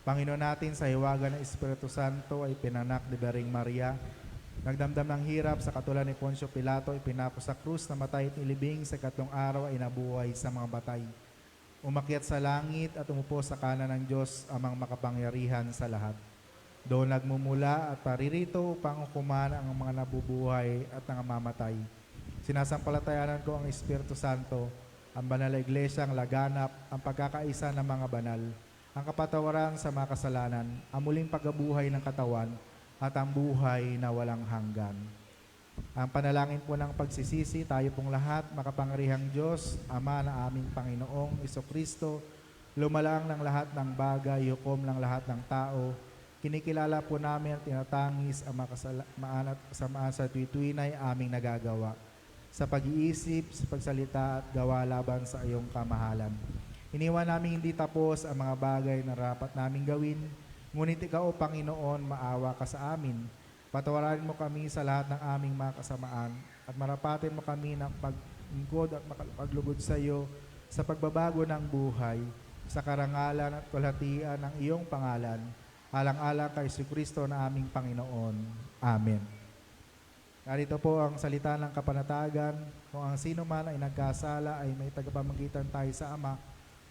Speaker 3: Panginoon natin sa hiwaga ng Espiritu Santo ay pinanak ni Bering Maria. Nagdamdam ng hirap sa katulad ni Poncio Pilato, ipinako sa krus, namatay at ilibing, sa ikatlong araw ay nabuhay sa mga batay. Umakyat sa langit at umupo sa kanan ng Diyos, amang makapangyarihan sa lahat. Doon nagmumula at paririto upang hukuman ang mga nabubuhay at nangamamatay. Sinasampalatayanan ko ang Espiritu Santo, ang banal na iglesia, ang laganap, ang pagkakaisa ng mga banal, ang kapatawaran sa mga kasalanan, ang muling pagkabuhay ng katawan, at ang buhay na walang hanggan. Ang panalangin po ng pagsisisi, tayo pong lahat, makapangyarihang Diyos, Ama na aming Panginoong Isokristo, lumalang ng lahat ng bagay, hukom ng lahat ng tao, kinikilala po namin at tinatangis ang mga kasamaan sa tuwi-tuwinay aming nagagawa, sa pag-iisip, sa pagsalita at gawa laban sa iyong kamahalan. Iniwan namin hindi tapos ang mga bagay na rapat naming gawin, ngunit ikaw, o Panginoon, maawa ka sa amin. Patawarin mo kami sa lahat ng aming mga kasamaan at marapatin mo kami ng paglingkod at paglugod sa iyo sa pagbabago ng buhay, sa karangalan at kalhatian ng iyong pangalan, alang-alang kay Jesucristo na aming Panginoon. Amen. Narito po ang salita ng kapanatagan. Kung ang sino man ay nagkasala ay may tagapamagitan tayo sa Ama,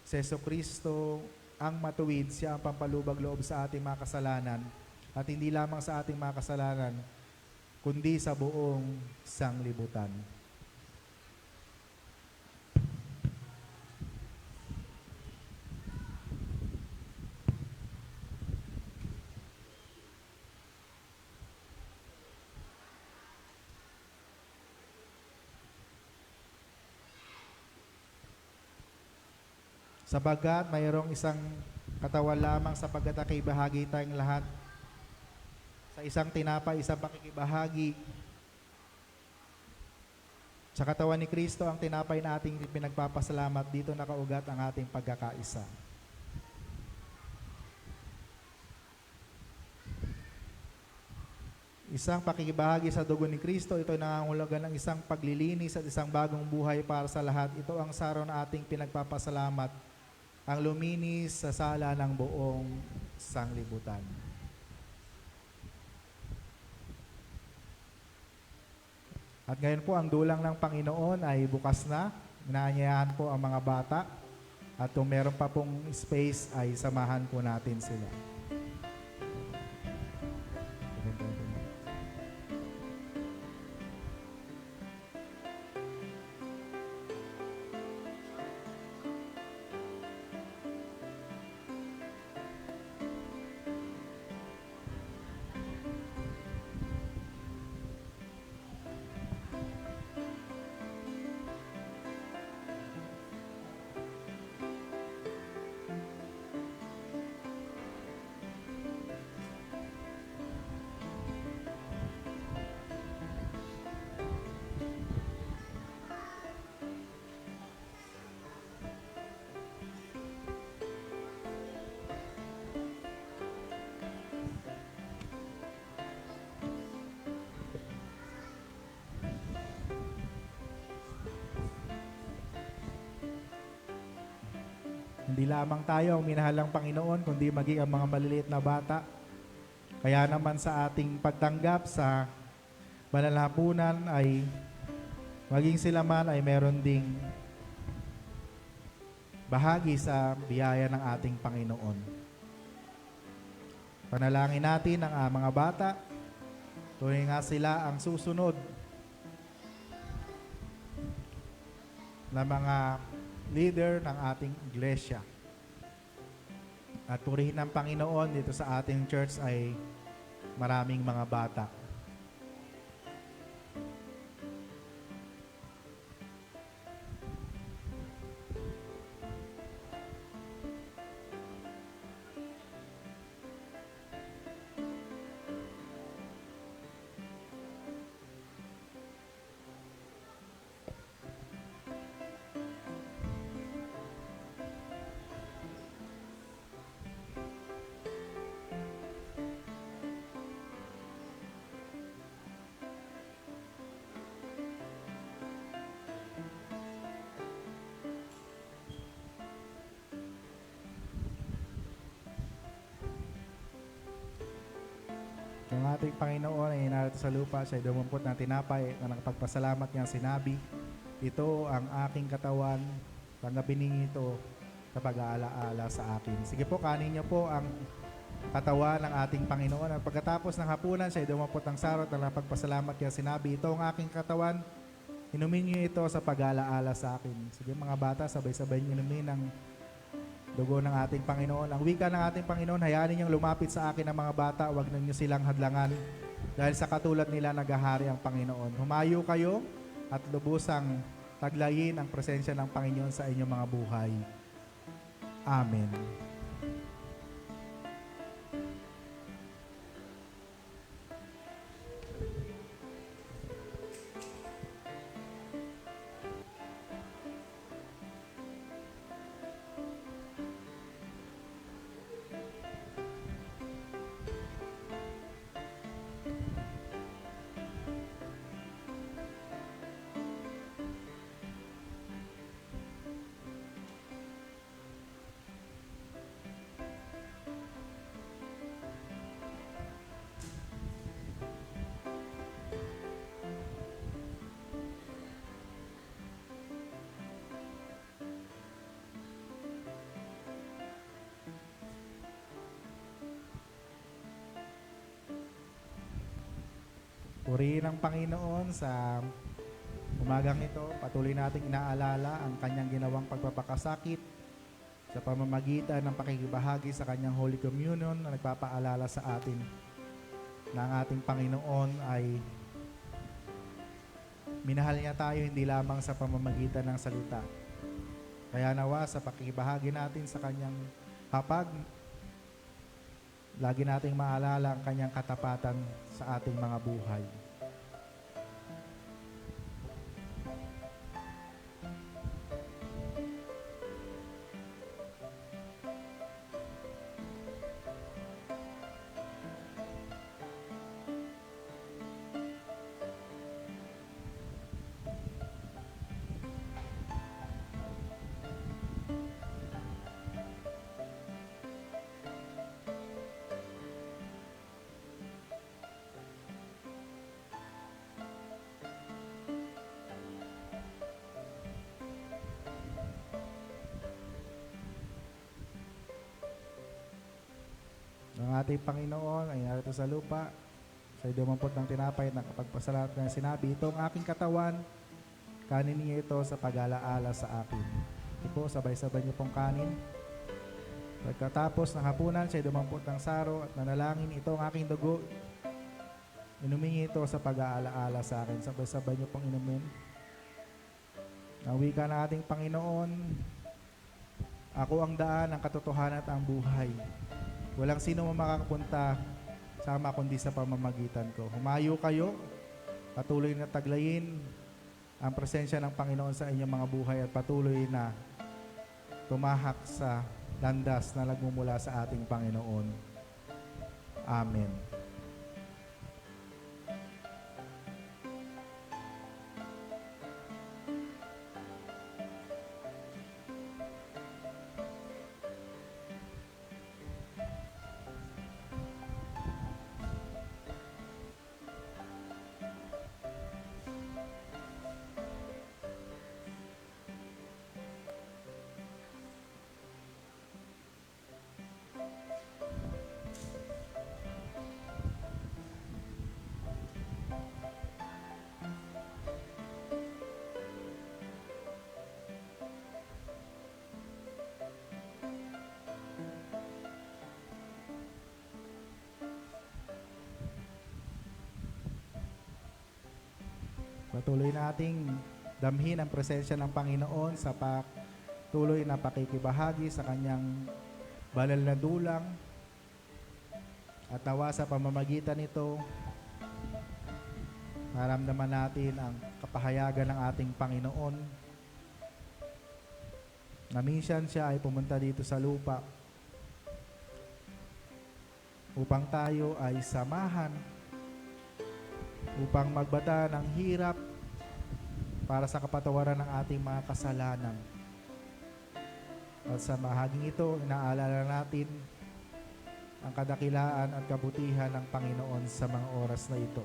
Speaker 3: si Jesucristo ang matuwid, siya ang pampalubag loob sa ating mga kasalanan, at hindi lamang sa ating mga kasalanan, kundi sa buong sanglibutan. Sapagkat mayroong isang katawan lamang, sapagkat nakibahagi tayong lahat sa isang tinapay, isang pakikibahagi. Sa katawan ni Kristo, ang tinapay na ating pinagpapasalamat, dito nakaugat ang ating pagkakaisa. Isang pakikibahagi sa dugo ni Kristo, ito ay nangangahulugan ng isang paglilinis at isang bagong buhay para sa lahat. Ito ang saro na ating pinagpapasalamat, ang luminis sa sala ng buong sanglibutan. At ngayon po, ang dulang ng Panginoon ay bukas na. Inaanyayahan po ang mga bata. At kung meron pa pong space, ay samahan po natin sila. Hindi lamang tayo ang minahal ng Panginoon, kundi maging ang mga maliliit na bata. Kaya naman sa ating pagtanggap sa banal na hapunan ay maging sila man ay meron ding bahagi sa biyaya ng ating Panginoon. Panalangin natin ang mga bata, tunay nga sila ang susunod na mga leader ng ating iglesia. At purihin ng Panginoon dito sa ating church ay maraming mga bata. Ang ating Panginoon ay narito sa lupa, siya ay dumumpot ng tinapay na nakapagpasalamat niyang sinabi, ito ang aking katawan, tanggapin ninyo ito sa pag-aalaala sa akin. Sige po, kanin niyo po ang katawan ng ating Panginoon. At pagkatapos ng hapunan, siya ay dumumpot ng sarot na nakapagpasalamat niyang sinabi, ito ang aking katawan, Inumin niyo ito sa pag-alaala sa akin. Sige mga bata, sabay-sabay niyo inumin ang dugo ng ating Panginoon. Ang wika ng ating Panginoon, hayaan ninyong lumapit sa akin ang mga bata, huwag ninyo silang hadlangan dahil sa katulad nila naghahari ang Panginoon. Humayo kayo at lubusang taglayin ang presensya ng Panginoon sa inyong mga buhay. Amen. Purihin ang Panginoon sa umagang ito. Patuloy nating inaalala ang kanyang ginawang pagpapakasakit sa pamamagitan ng pakikibahagi sa kanyang Holy Communion na nagpapaalala sa atin na ang ating Panginoon ay minahal niya tayo hindi lamang sa pamamagitan ng salita. Kaya nawa sa pakikibahagi natin sa kanyang hapag, lagi nating maalala ang kanyang katapatan sa ating mga buhay. Ang ating Panginoon ay narito sa lupa. Siya'y dumampot ng tinapay at nakapagpasalamat na sinabi, ito ang aking katawan, kanin niyo ito sa pag-alaala sa akin. Ito po, sabay-sabay niyo pong kanin. Pagkatapos ng hapunan, siya'y dumampot ng saro at nanalangin, ito ang aking dugo. Inumin niyo ito sa pag-aalaala sa akin. Sabay-sabay niyo pong inumin. Ang wika ng ating Panginoon, ako ang daan, ang katotohanan at ang buhay. Walang sino makakapunta sama kundi sa pamamagitan ko. Humayo kayo, patuloy na taglayin ang presensya ng Panginoon sa inyong mga buhay at patuloy na tumahak sa landas na nagmumula sa ating Panginoon. Amen. Patuloy nating damhin ang presensya ng Panginoon sa patuloy na pakikibahagi sa kanyang banal na dulang at nawa sa pamamagitan nito maramdaman natin ang kapahayagan ng ating Panginoon na minsan siya ay pumunta dito sa lupa upang tayo ay samahan, upang magbata ng hirap para sa kapatawaran ng ating mga kasalanan. At sa bahaging ito, inaalala natin ang kadakilaan at kabutihan ng Panginoon sa mga oras na ito.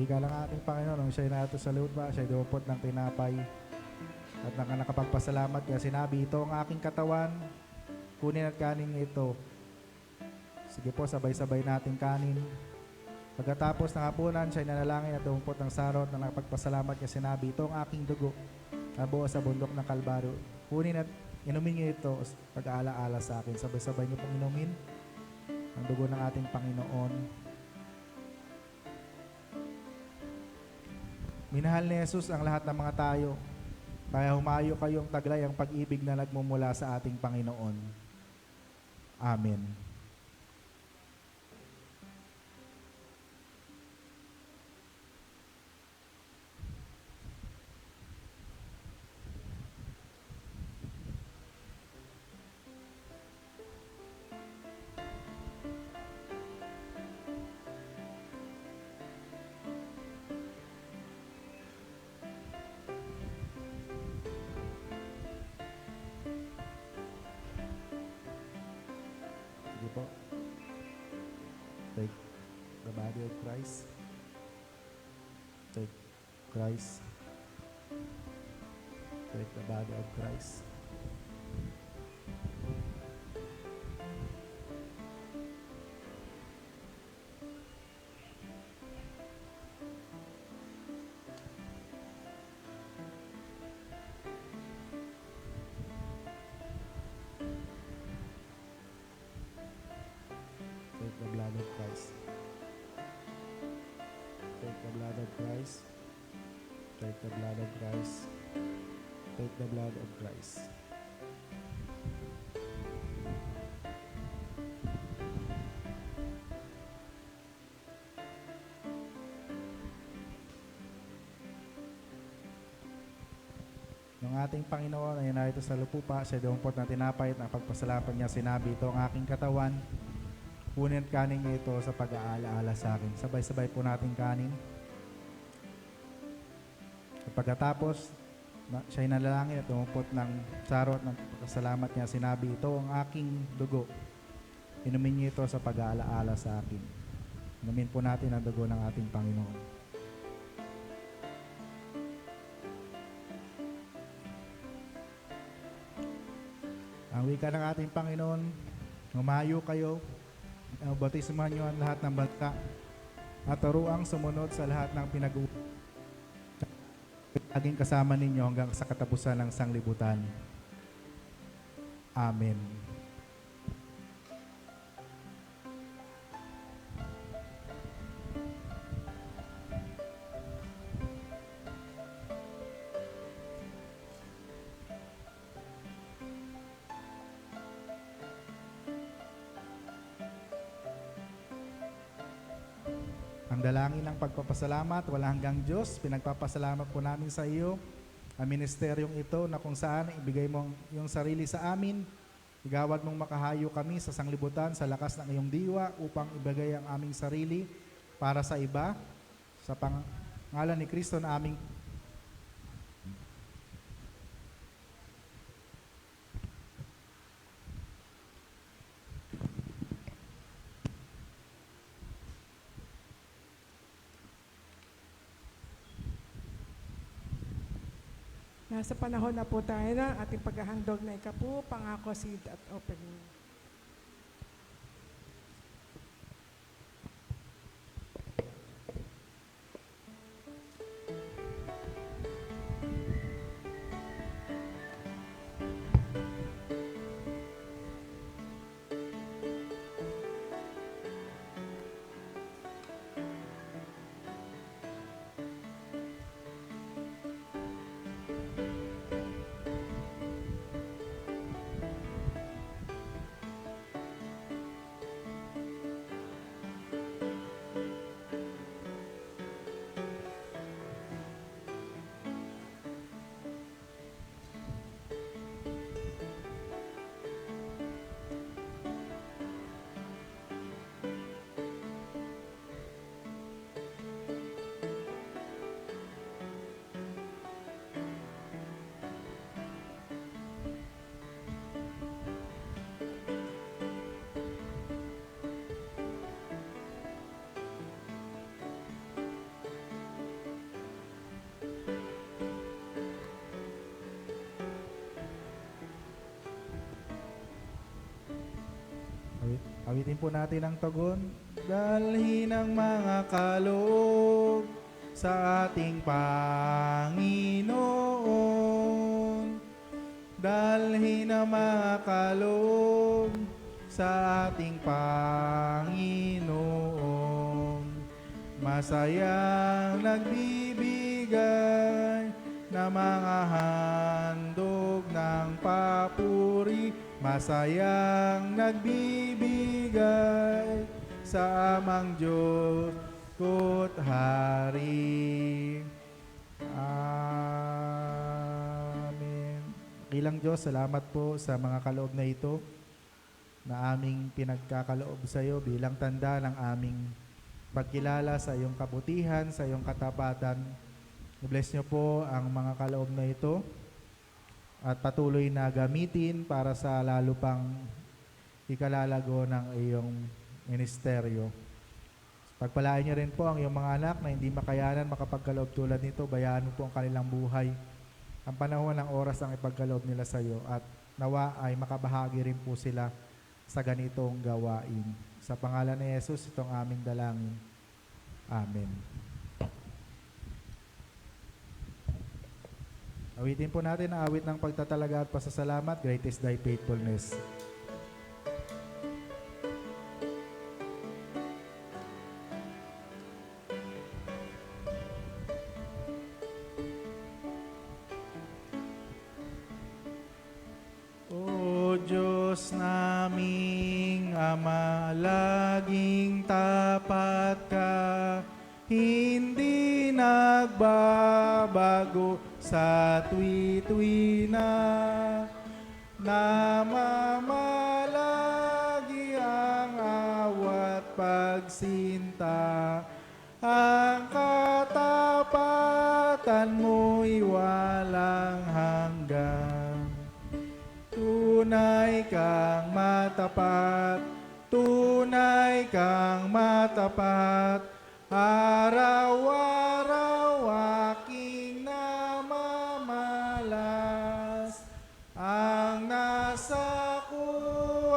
Speaker 4: wika lang ating Panginoon, nung siya'y nato sa lupa, siya'y dumupot ng tinapay. At nakapagpasalamat niya, sinabi, ito ang aking katawan, kunin at kanin ito. Sige po, sabay-sabay natin kanin. Pagkatapos ng hapunan, siya'y nanalangin at dumupot ng sarot na nakapagpasalamat niya, sinabi, ito ang aking dugo, na buo sa bundok ng Kalbaryo. Kunin at inumin niyo ito, pag-aala-ala sa akin. Sabay-sabay niyo pong inumin ang dugo ng ating Panginoon. Minahal ni Jesus ang lahat ng mga tayo, kaya humayo kayong taglay ang pag-ibig na nagmumula sa ating Panginoon. Amen. Sige po. Take the body of Christ. Take Christ. Take the body of Christ. Take the blood of Christ. Take the blood of Christ. Take the blood of Christ. Take the blood of Christ. Ng ating Panginoon ay narito sa lupupa, siya dumupot na tinapay at ang pagpasalamat niya, sinabi, ito ang aking katawan, kunin at kanin niyo ito sa pag-aalaala sa akin. Sabay-sabay po natin kanin. At pagkatapos, siya'y nanalangin at dumupot ng sarot ng pagpasalamat niya, sinabi, ito ang aking dugo, inumin niyo ito sa pag-aalaala sa akin. Inumin po natin ang dugo ng ating Panginoon. Ang wika ng ating Panginoon, humayo kayo, bautismuhan niyo ang lahat ng bansa, at turuang sumunod sa lahat ng pinag-uusapan. Laging kasama ninyo hanggang sa katapusan ng sanglibutan. Amen. Ang dalangin ng pagpapasalamat, wala hanggang Diyos, pinagpapasalamat po namin sa iyo ang ministeryong ito na kung saan ibigay mo yung sarili sa amin, igawad mong makahayo kami sa sanglibutan sa lakas ng iyong diwa upang ibigay ang aming sarili para sa iba, sa pangalan ni Kristo na aming
Speaker 1: Nasa panahon na po tayo ng ating paghahandog na ikapu, pangako, seed at opening.
Speaker 4: Awitin po natin ang tugon. Dalhin ang mga kaloob sa ating Panginoon. Dalhin ang mga kaloob sa ating Panginoon. Masayang nagbibigay na mga handog ng papuri. Masayang nagbibigay sa amang Diyos ko't Hari. Amen. Ilang Diyos, salamat po sa mga kaloob na ito na aming pinagkakaloob sa iyo bilang tanda ng aming pagkilala sa iyong kabutihan, sa iyong katapatan. I-bless niyo po ang mga kaloob na ito at patuloy na gamitin para sa lalo pang ikalalago ng iyong ministeryo. Pagpalain niyo rin po ang iyong mga anak na hindi makayanan makapagkaloob tulad nito. Bayaan mo po ang kanilang buhay. Ang panahon ng oras ang ipagkaloob nila sa iyo at nawa ay makabahagi rin po sila sa ganitong gawain. Sa pangalan ni Jesus, itong aming dalangin. Amen. Awitin po natin ang awit ng pagtatalaga at pasasalamat. Great is thy faithfulness. O Diyos naming Ama, laging tapat ka, hindi nagbabago sa tuwi-tuwi na namamalagi ang awat pagsinta. Ang katapatan mo'y walang hanggan. Tunay kang matapat, tunay kang matapat, araw-araw aking namamalas. Ang nasa ko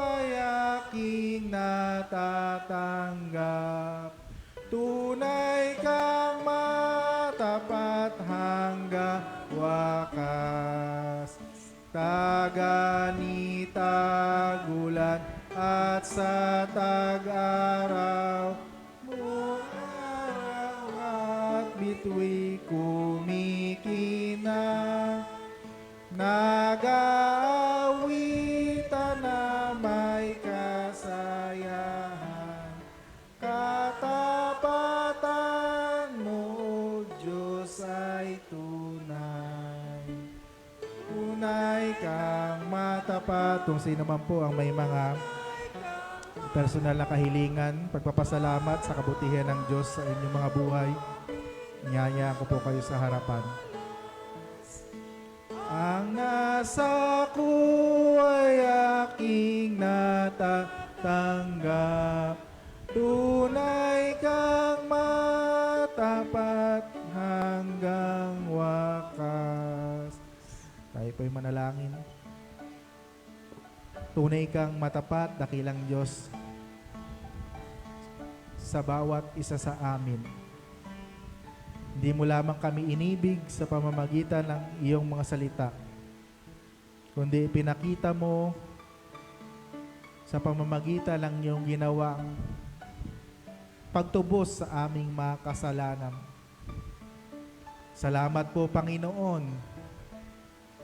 Speaker 4: ay aking natatanggap. Tunay kang matapat hanggang wakas. Taganitagulan at sa tag-araw, buong araw at bitu'y kumikinang. Nag-aawitan na may kasayahan. Katapatan mo, O Diyos, ay tunay. Tunay kang matapat. Kung sino man po ang may mga personal na kahilingan, pagpapasalamat sa kabutihan ng Diyos sa inyong mga buhay, niyaya ko po kayo sa harapan. Ang nasa ko ay aking natatanggap. Tunay kang matapat hanggang wakas. Tayo po'y manalangin. Tunay kang matapat, dakilang Diyos, sa bawat isa sa amin. Hindi mo lamang kami inibig sa pamamagitan ng iyong mga salita, kundi pinakita mo sa pamamagitan ng iyong ginawang pagtubos sa aming mga kasalanan. Salamat po, Panginoon,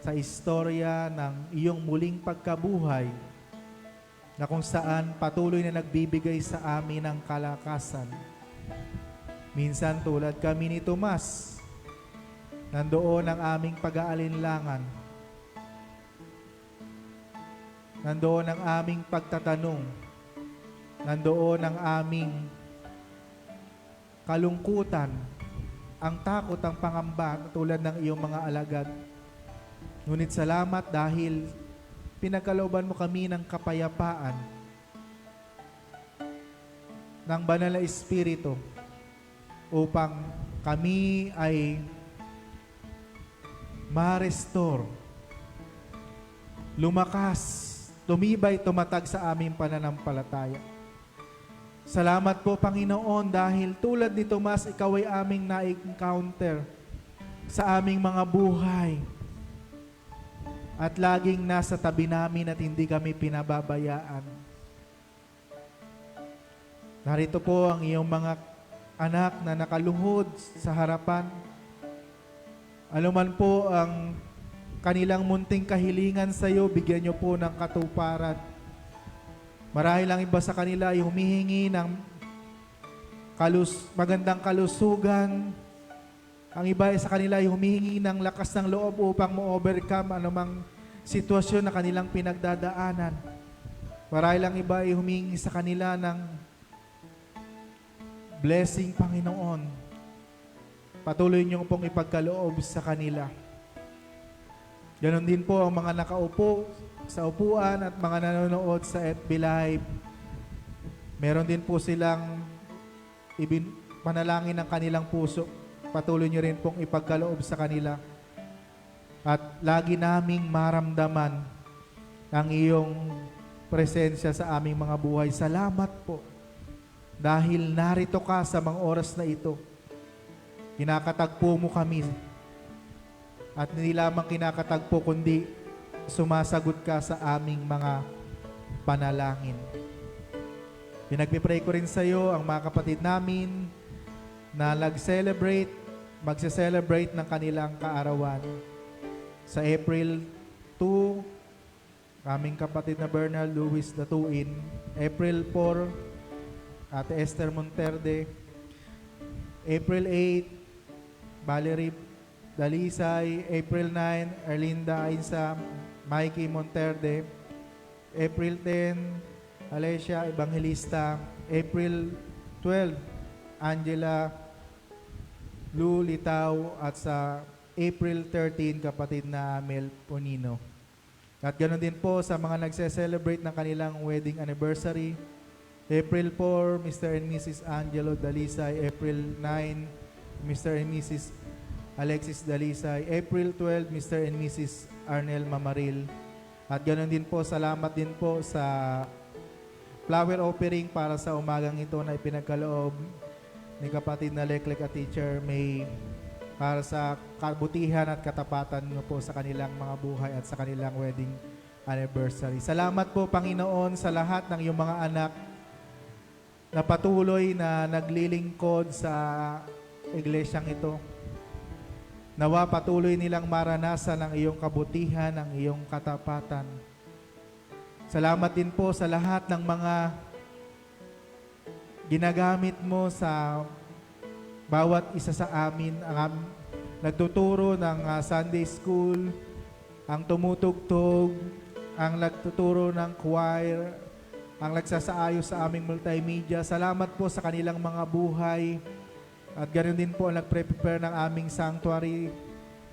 Speaker 4: sa istorya ng iyong muling pagkabuhay na kung saan patuloy na nagbibigay sa amin ng kalakasan. Minsan tulad kami ni Tomas, nandoon ang aming pag-aalinlangan, nandoon ang aming pagtatanong, nandoon ang aming kalungkutan, ang takot, ang pangamba tulad ng iyong mga alagad. Ngunit salamat dahil pinagkalooban mo kami ng kapayapaan ng Banal na Espiritu upang kami ay ma-restore, lumakas tumibay, tumatag sa aming pananampalataya. Salamat po, Panginoon, dahil tulad ni Tomas, ikaw ay aming na-encounter sa aming mga buhay. At laging nasa tabi namin at hindi kami pinababayaan. Narito po ang iyong mga anak na nakaluhod sa harapan. Anuman po ang kanilang munting kahilingan sa iyo, bigyan niyo po ng katuparan. Marahil ang iba sa kanila ay humihingi ng magandang kalusugan. Ang iba sa kanila ay humihingi ng lakas ng loob upang ma-overcome anumang sitwasyon na kanilang pinagdadaanan. Marahil ang iba ay humihingi sa kanila ng blessing, Panginoon. Patuloy niyo pong ipagkaloob sa kanila. Ganon din po ang mga nakaupo sa upuan at mga nanonood sa FB Live. Meron din po silang panalangin ng kanilang puso. Patuloy niyo rin pong ipagkaloob sa kanila. At lagi naming maramdaman ang iyong presensya sa aming mga buhay. Salamat po. Dahil narito ka sa mga oras na ito. Kinakatagpo mo kami. At hindi lamang kinakatagpo, kundi sumasagot ka sa aming mga panalangin. Pinagpipray ko rin sa iyo ang mga kapatid namin na magse-celebrate ng kanilang kaarawan. Sa April 2, aming kapatid na Bernal Luis Datuin. April 4, Ate Esther Monterde. April 8, Valerie Dalisay. April 9, Erlinda Ainsa, Mikey Monterde. April 10, Alessia Evangelista. April 12, Angela Lu Litaw. At sa April 13, kapatid na Mel Ponino. At ganoon din po sa mga nagse-celebrate ng kanilang wedding anniversary. April 4, Mr. and Mrs. Angelo Dalisay. April 9, Mr. and Mrs. Alexis Dalisay. April 12, Mr. and Mrs. Arnel Mamaril. At ganoon din po, salamat din po sa flower offering para sa umagang ito na ipinagkaloob ni kapatid na Leklek at Teacher May para sa kabutihan at katapatan mo po sa kanilang mga buhay at sa kanilang wedding anniversary. Salamat po, Panginoon, sa lahat ng iyong mga anak na patuloy na naglilingkod sa iglesyang ito. Nawa patuloy nilang maranasan ang iyong kabutihan, ang iyong katapatan. Salamat din po sa lahat ng mga ginagamit mo sa bawat isa sa amin, ang nagtuturo ng Sunday School, ang tumutugtog, ang nagtuturo ng choir, ang nagsasaayos sa aming multimedia. Salamat po sa kanilang mga buhay. At ganoon din po ang nagpre-prepare ng aming sanctuary.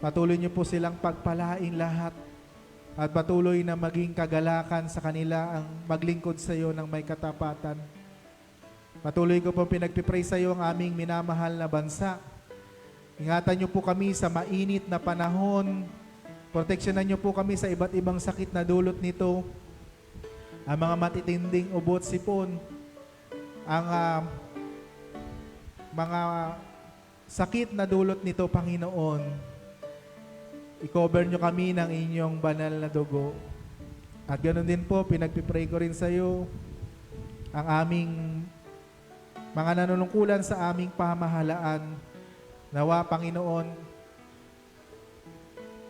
Speaker 4: Patuloy niyo po silang pagpalain lahat. At patuloy na maging kagalakan sa kanila ang maglingkod sa iyo ng may katapatan. Patuloy ko po pinagpipray sa iyo ang aming minamahal na bansa. Ingatan niyo po kami sa mainit na panahon. Proteksyonan niyo po kami sa iba't ibang sakit na dulot nito. Ang mga matitinding ubot sipon. Ang mga sakit na dulot nito, Panginoon. I-cover niyo kami ng inyong banal na dugo. At ganoon din po, pinagpipray ko rin sa iyo ang aming mga nanunungkulan sa aming pamahalaan. Nawa, Panginoon,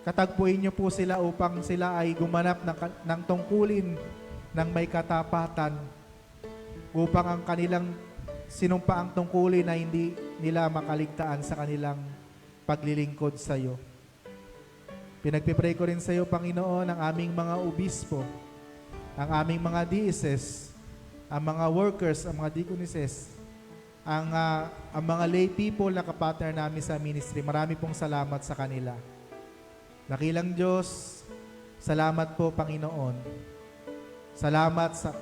Speaker 4: katagpuin niyo po sila upang sila ay gumanap ng tungkulin ng may katapatan upang ang kanilang sinumpaang tungkulin na hindi nila makaligtaan sa kanilang paglilingkod sa iyo. Pinagpipray ko rin sa iyo, Panginoon, ang aming mga obispo, ang aming mga DSS, ang mga workers, ang mga deaconesses, ang mga lay people na kapartner namin sa ministry. Marami pong salamat sa kanila. Dakilang Diyos, salamat po, Panginoon. Salamat sa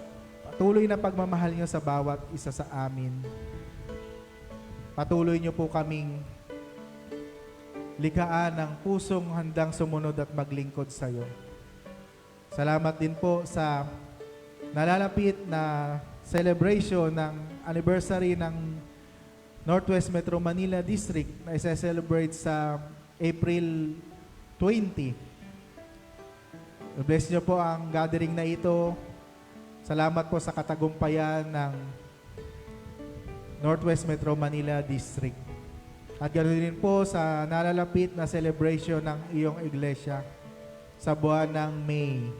Speaker 4: patuloy na pagmamahal niyo sa bawat isa sa amin. Patuloy niyo po kaming likhaan ng pusong handang sumunod at maglingkod sa iyo. Salamat din po sa nalalapit na celebration ng anniversary ng Northwest Metro Manila District na isa-celebrate sa April 20. Bless niyo po ang gathering na ito. Salamat po sa katagumpayan ng Northwest Metro Manila District. At ganoon din po sa nalalapit na celebration ng iyong iglesia sa buwan ng May.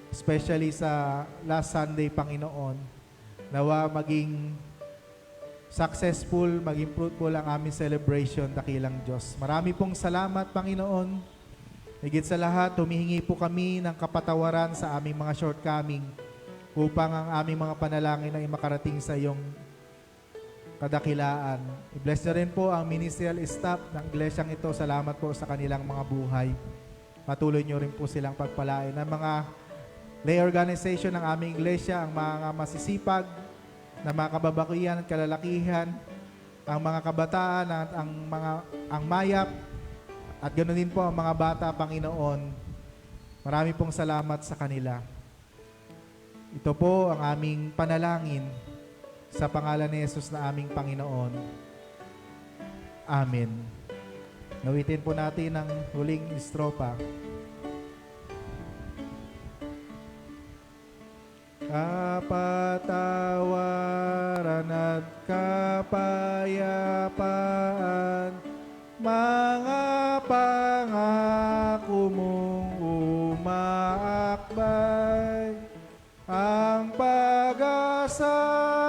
Speaker 4: Especially sa last Sunday, Panginoon. Nawa maging successful, maging fruitful ang aming celebration, dakilang Diyos. Marami pong salamat, Panginoon. Higit sa lahat, humihingi po kami ng kapatawaran sa aming mga shortcoming upang ang aming mga panalangin ay makarating sa iyong kadakilaan. I-bless na rin po ang ministerial staff ng iglesyang ito. Salamat po sa kanilang mga buhay. Patuloy nyo rin po silang pagpalain. Ang mga lay organization ng aming iglesia, ang mga masisipag, na mga kababakian at kalalakihan, ang mga kabataan at ang mayap, at ganoon din po ang mga bata, Panginoon. Marami pong salamat sa kanila. Ito po ang aming panalangin sa pangalan ni Jesus na aming Panginoon. Amen. Nawitin po natin ang huling estropa. Kapatawaran at kapayapaan, mga pangako mong umaakbay. Ang pag-asa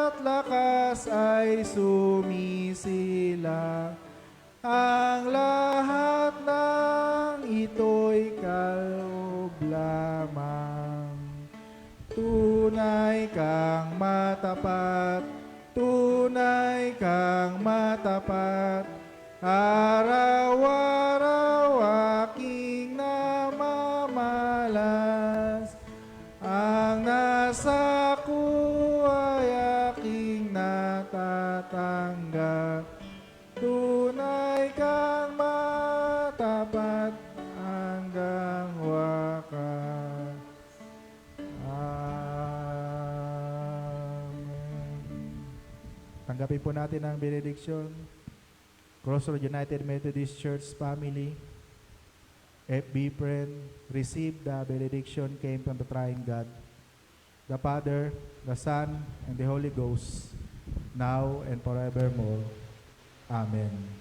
Speaker 4: at lakas ay sumisila. Ang lahat ng ito'y kaloob lamang. Tunay kang matapat, tunay kang matapat, araw-araw aking namamalas. Ang nasa ko ay aking natatanggap, tunay kang matapat hanggang wakas. Tanggapin po natin ang benediction. Crossroad United Methodist Church family, FB friend, receive the benediction came from the triune God, the Father, the Son, and the Holy Ghost, now and forevermore. Amen.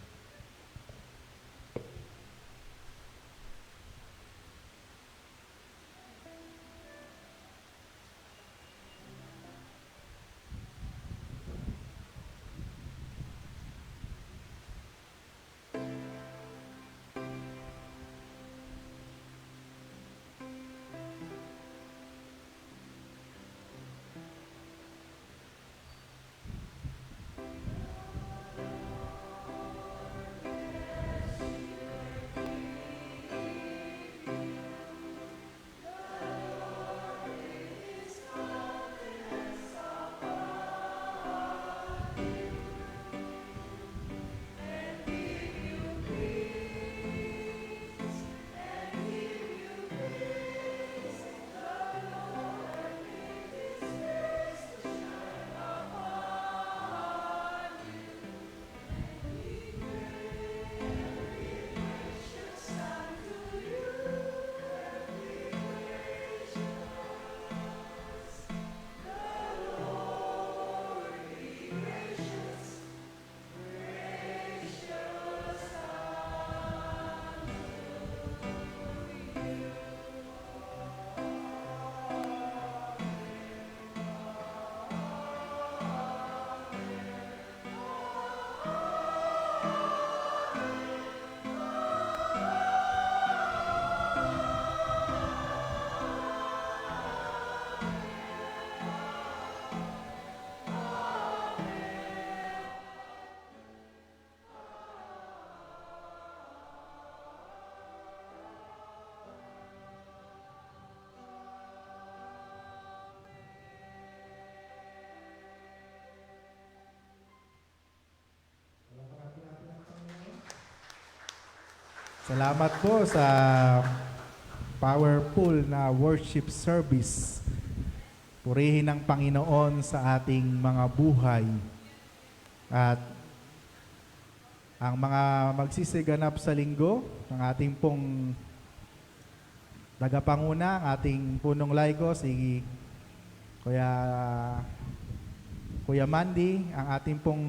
Speaker 4: Salamat po sa powerful na worship service. Purihin ng Panginoon sa ating mga buhay. At ang mga magsisiganap sa linggo, ang ating pong tagapanguna, ang ating punong laiko, si Kuya Mandy, ang ating pong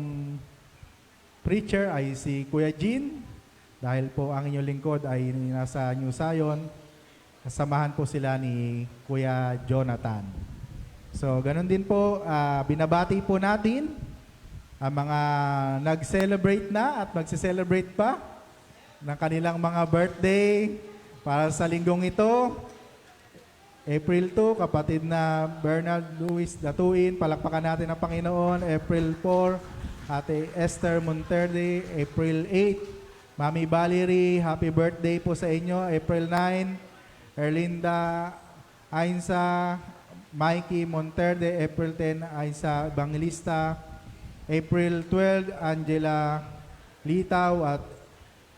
Speaker 4: preacher ay si Kuya Jean, dahil po ang inyong lingkod ay nasa New Zion, kasamahan po sila ni Kuya Jonathan. So, ganun din po, binabati po natin ang mga nag-celebrate na at magse-celebrate pa ng kanilang mga birthday para sa linggong ito. April 2, kapatid na Bernard Luis Datuin, palakpakan natin ang Panginoon. April 4, Ate Esther Monterde. April 8, Mami Valerie, happy birthday po sa inyo. April 9, Erlinda Ainsa, Mikey Monterde. April 10, Ainsa Evangelista. April 12, Angela Litaw at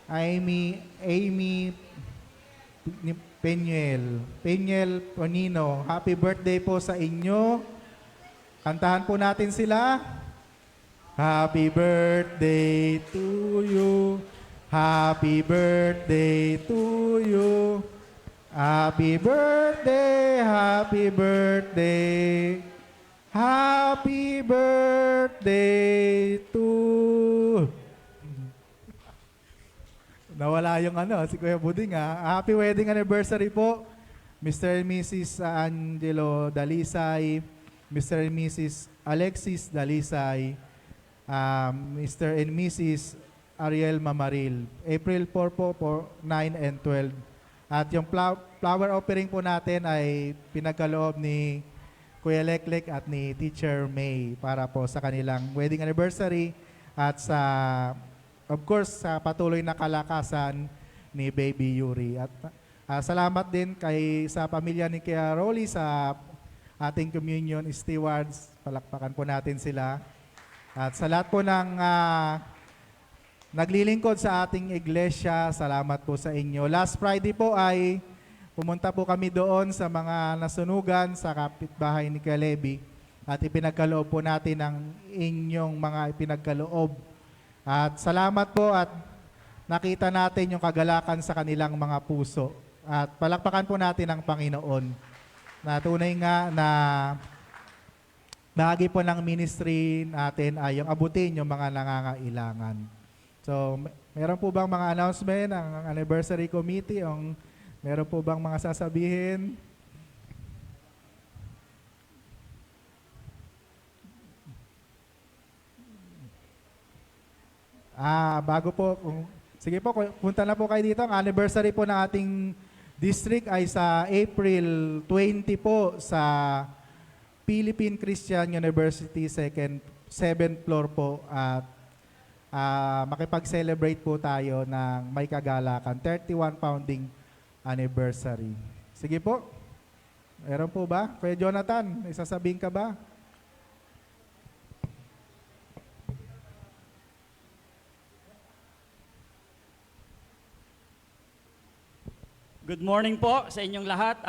Speaker 4: Amy Peñuel Ponino. Happy birthday po sa inyo. Kantahan po natin sila. Happy birthday to you. Happy birthday to you. Happy birthday, happy birthday. Happy birthday to... Nawala yung si Kuya Buding Happy wedding anniversary po, Mr. and Mrs. Angelo Dalisay, Mr. and Mrs. Alexis Dalisay, Mr. and Mrs. Ariel Mamaril. April 4 po, 9 and 12. At yung flower offering po natin ay pinagkaloob ni Kuya Leklek at ni Teacher May para po sa kanilang wedding anniversary at sa, of course, sa patuloy na kalakasan ni Baby Yuri. At salamat din sa pamilya ni Kuya Rolly sa ating communion stewards. Palakpakan po natin sila. At sa lahat po ng naglilingkod sa ating iglesia, salamat po sa inyo. Last Friday po ay pumunta po kami doon sa mga nasunugan sa kapitbahay ni Kalebi at ipinagkaloob po natin ang inyong mga ipinagkaloob. At salamat po at nakita natin yung kagalakan sa kanilang mga puso. At palakpakan po natin ang Panginoon na tunay nga na bahagi po ng ministry natin ay yung abutin yung mga nangangailangan. So, meron po bang mga announcement ang anniversary committee? Meron po bang mga sasabihin? Bago po, sige po, punta na po kayo dito. Ang anniversary po ng ating district ay sa April 20 po sa Philippine Christian University 7th floor po at makipag-celebrate po tayo ng may kagalakan, 31 founding anniversary. Sige po. Meron po ba? Kuya Jonathan, may sasabihin ka ba?
Speaker 5: Good morning po sa inyong lahat.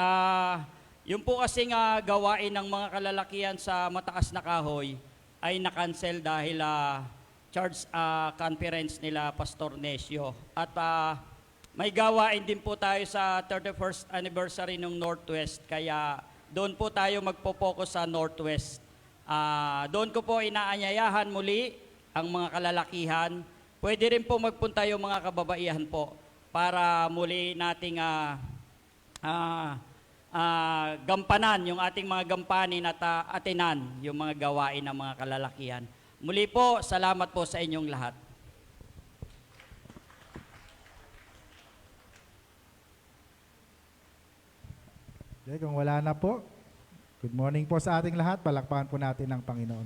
Speaker 5: Yung po kasing gawain ng mga kalalakihan sa mataas na kahoy ay na-cancel dahil church conference nila Pastor Nesio. At may gawain din po tayo sa 31st anniversary ng Northwest, kaya doon po tayo magpo-focus sa Northwest. Doon ko po inaanyayahan muli ang mga kalalakihan. Pwede rin po magpunta yung mga kababaihan po para muli nating gampanan yung ating mga gampanin at atinan yung mga gawain ng mga kalalakihan. Muli po, salamat po sa inyong lahat.
Speaker 4: Okay, kung wala na po, good morning po sa ating lahat. Palakpakan po natin ang Panginoon.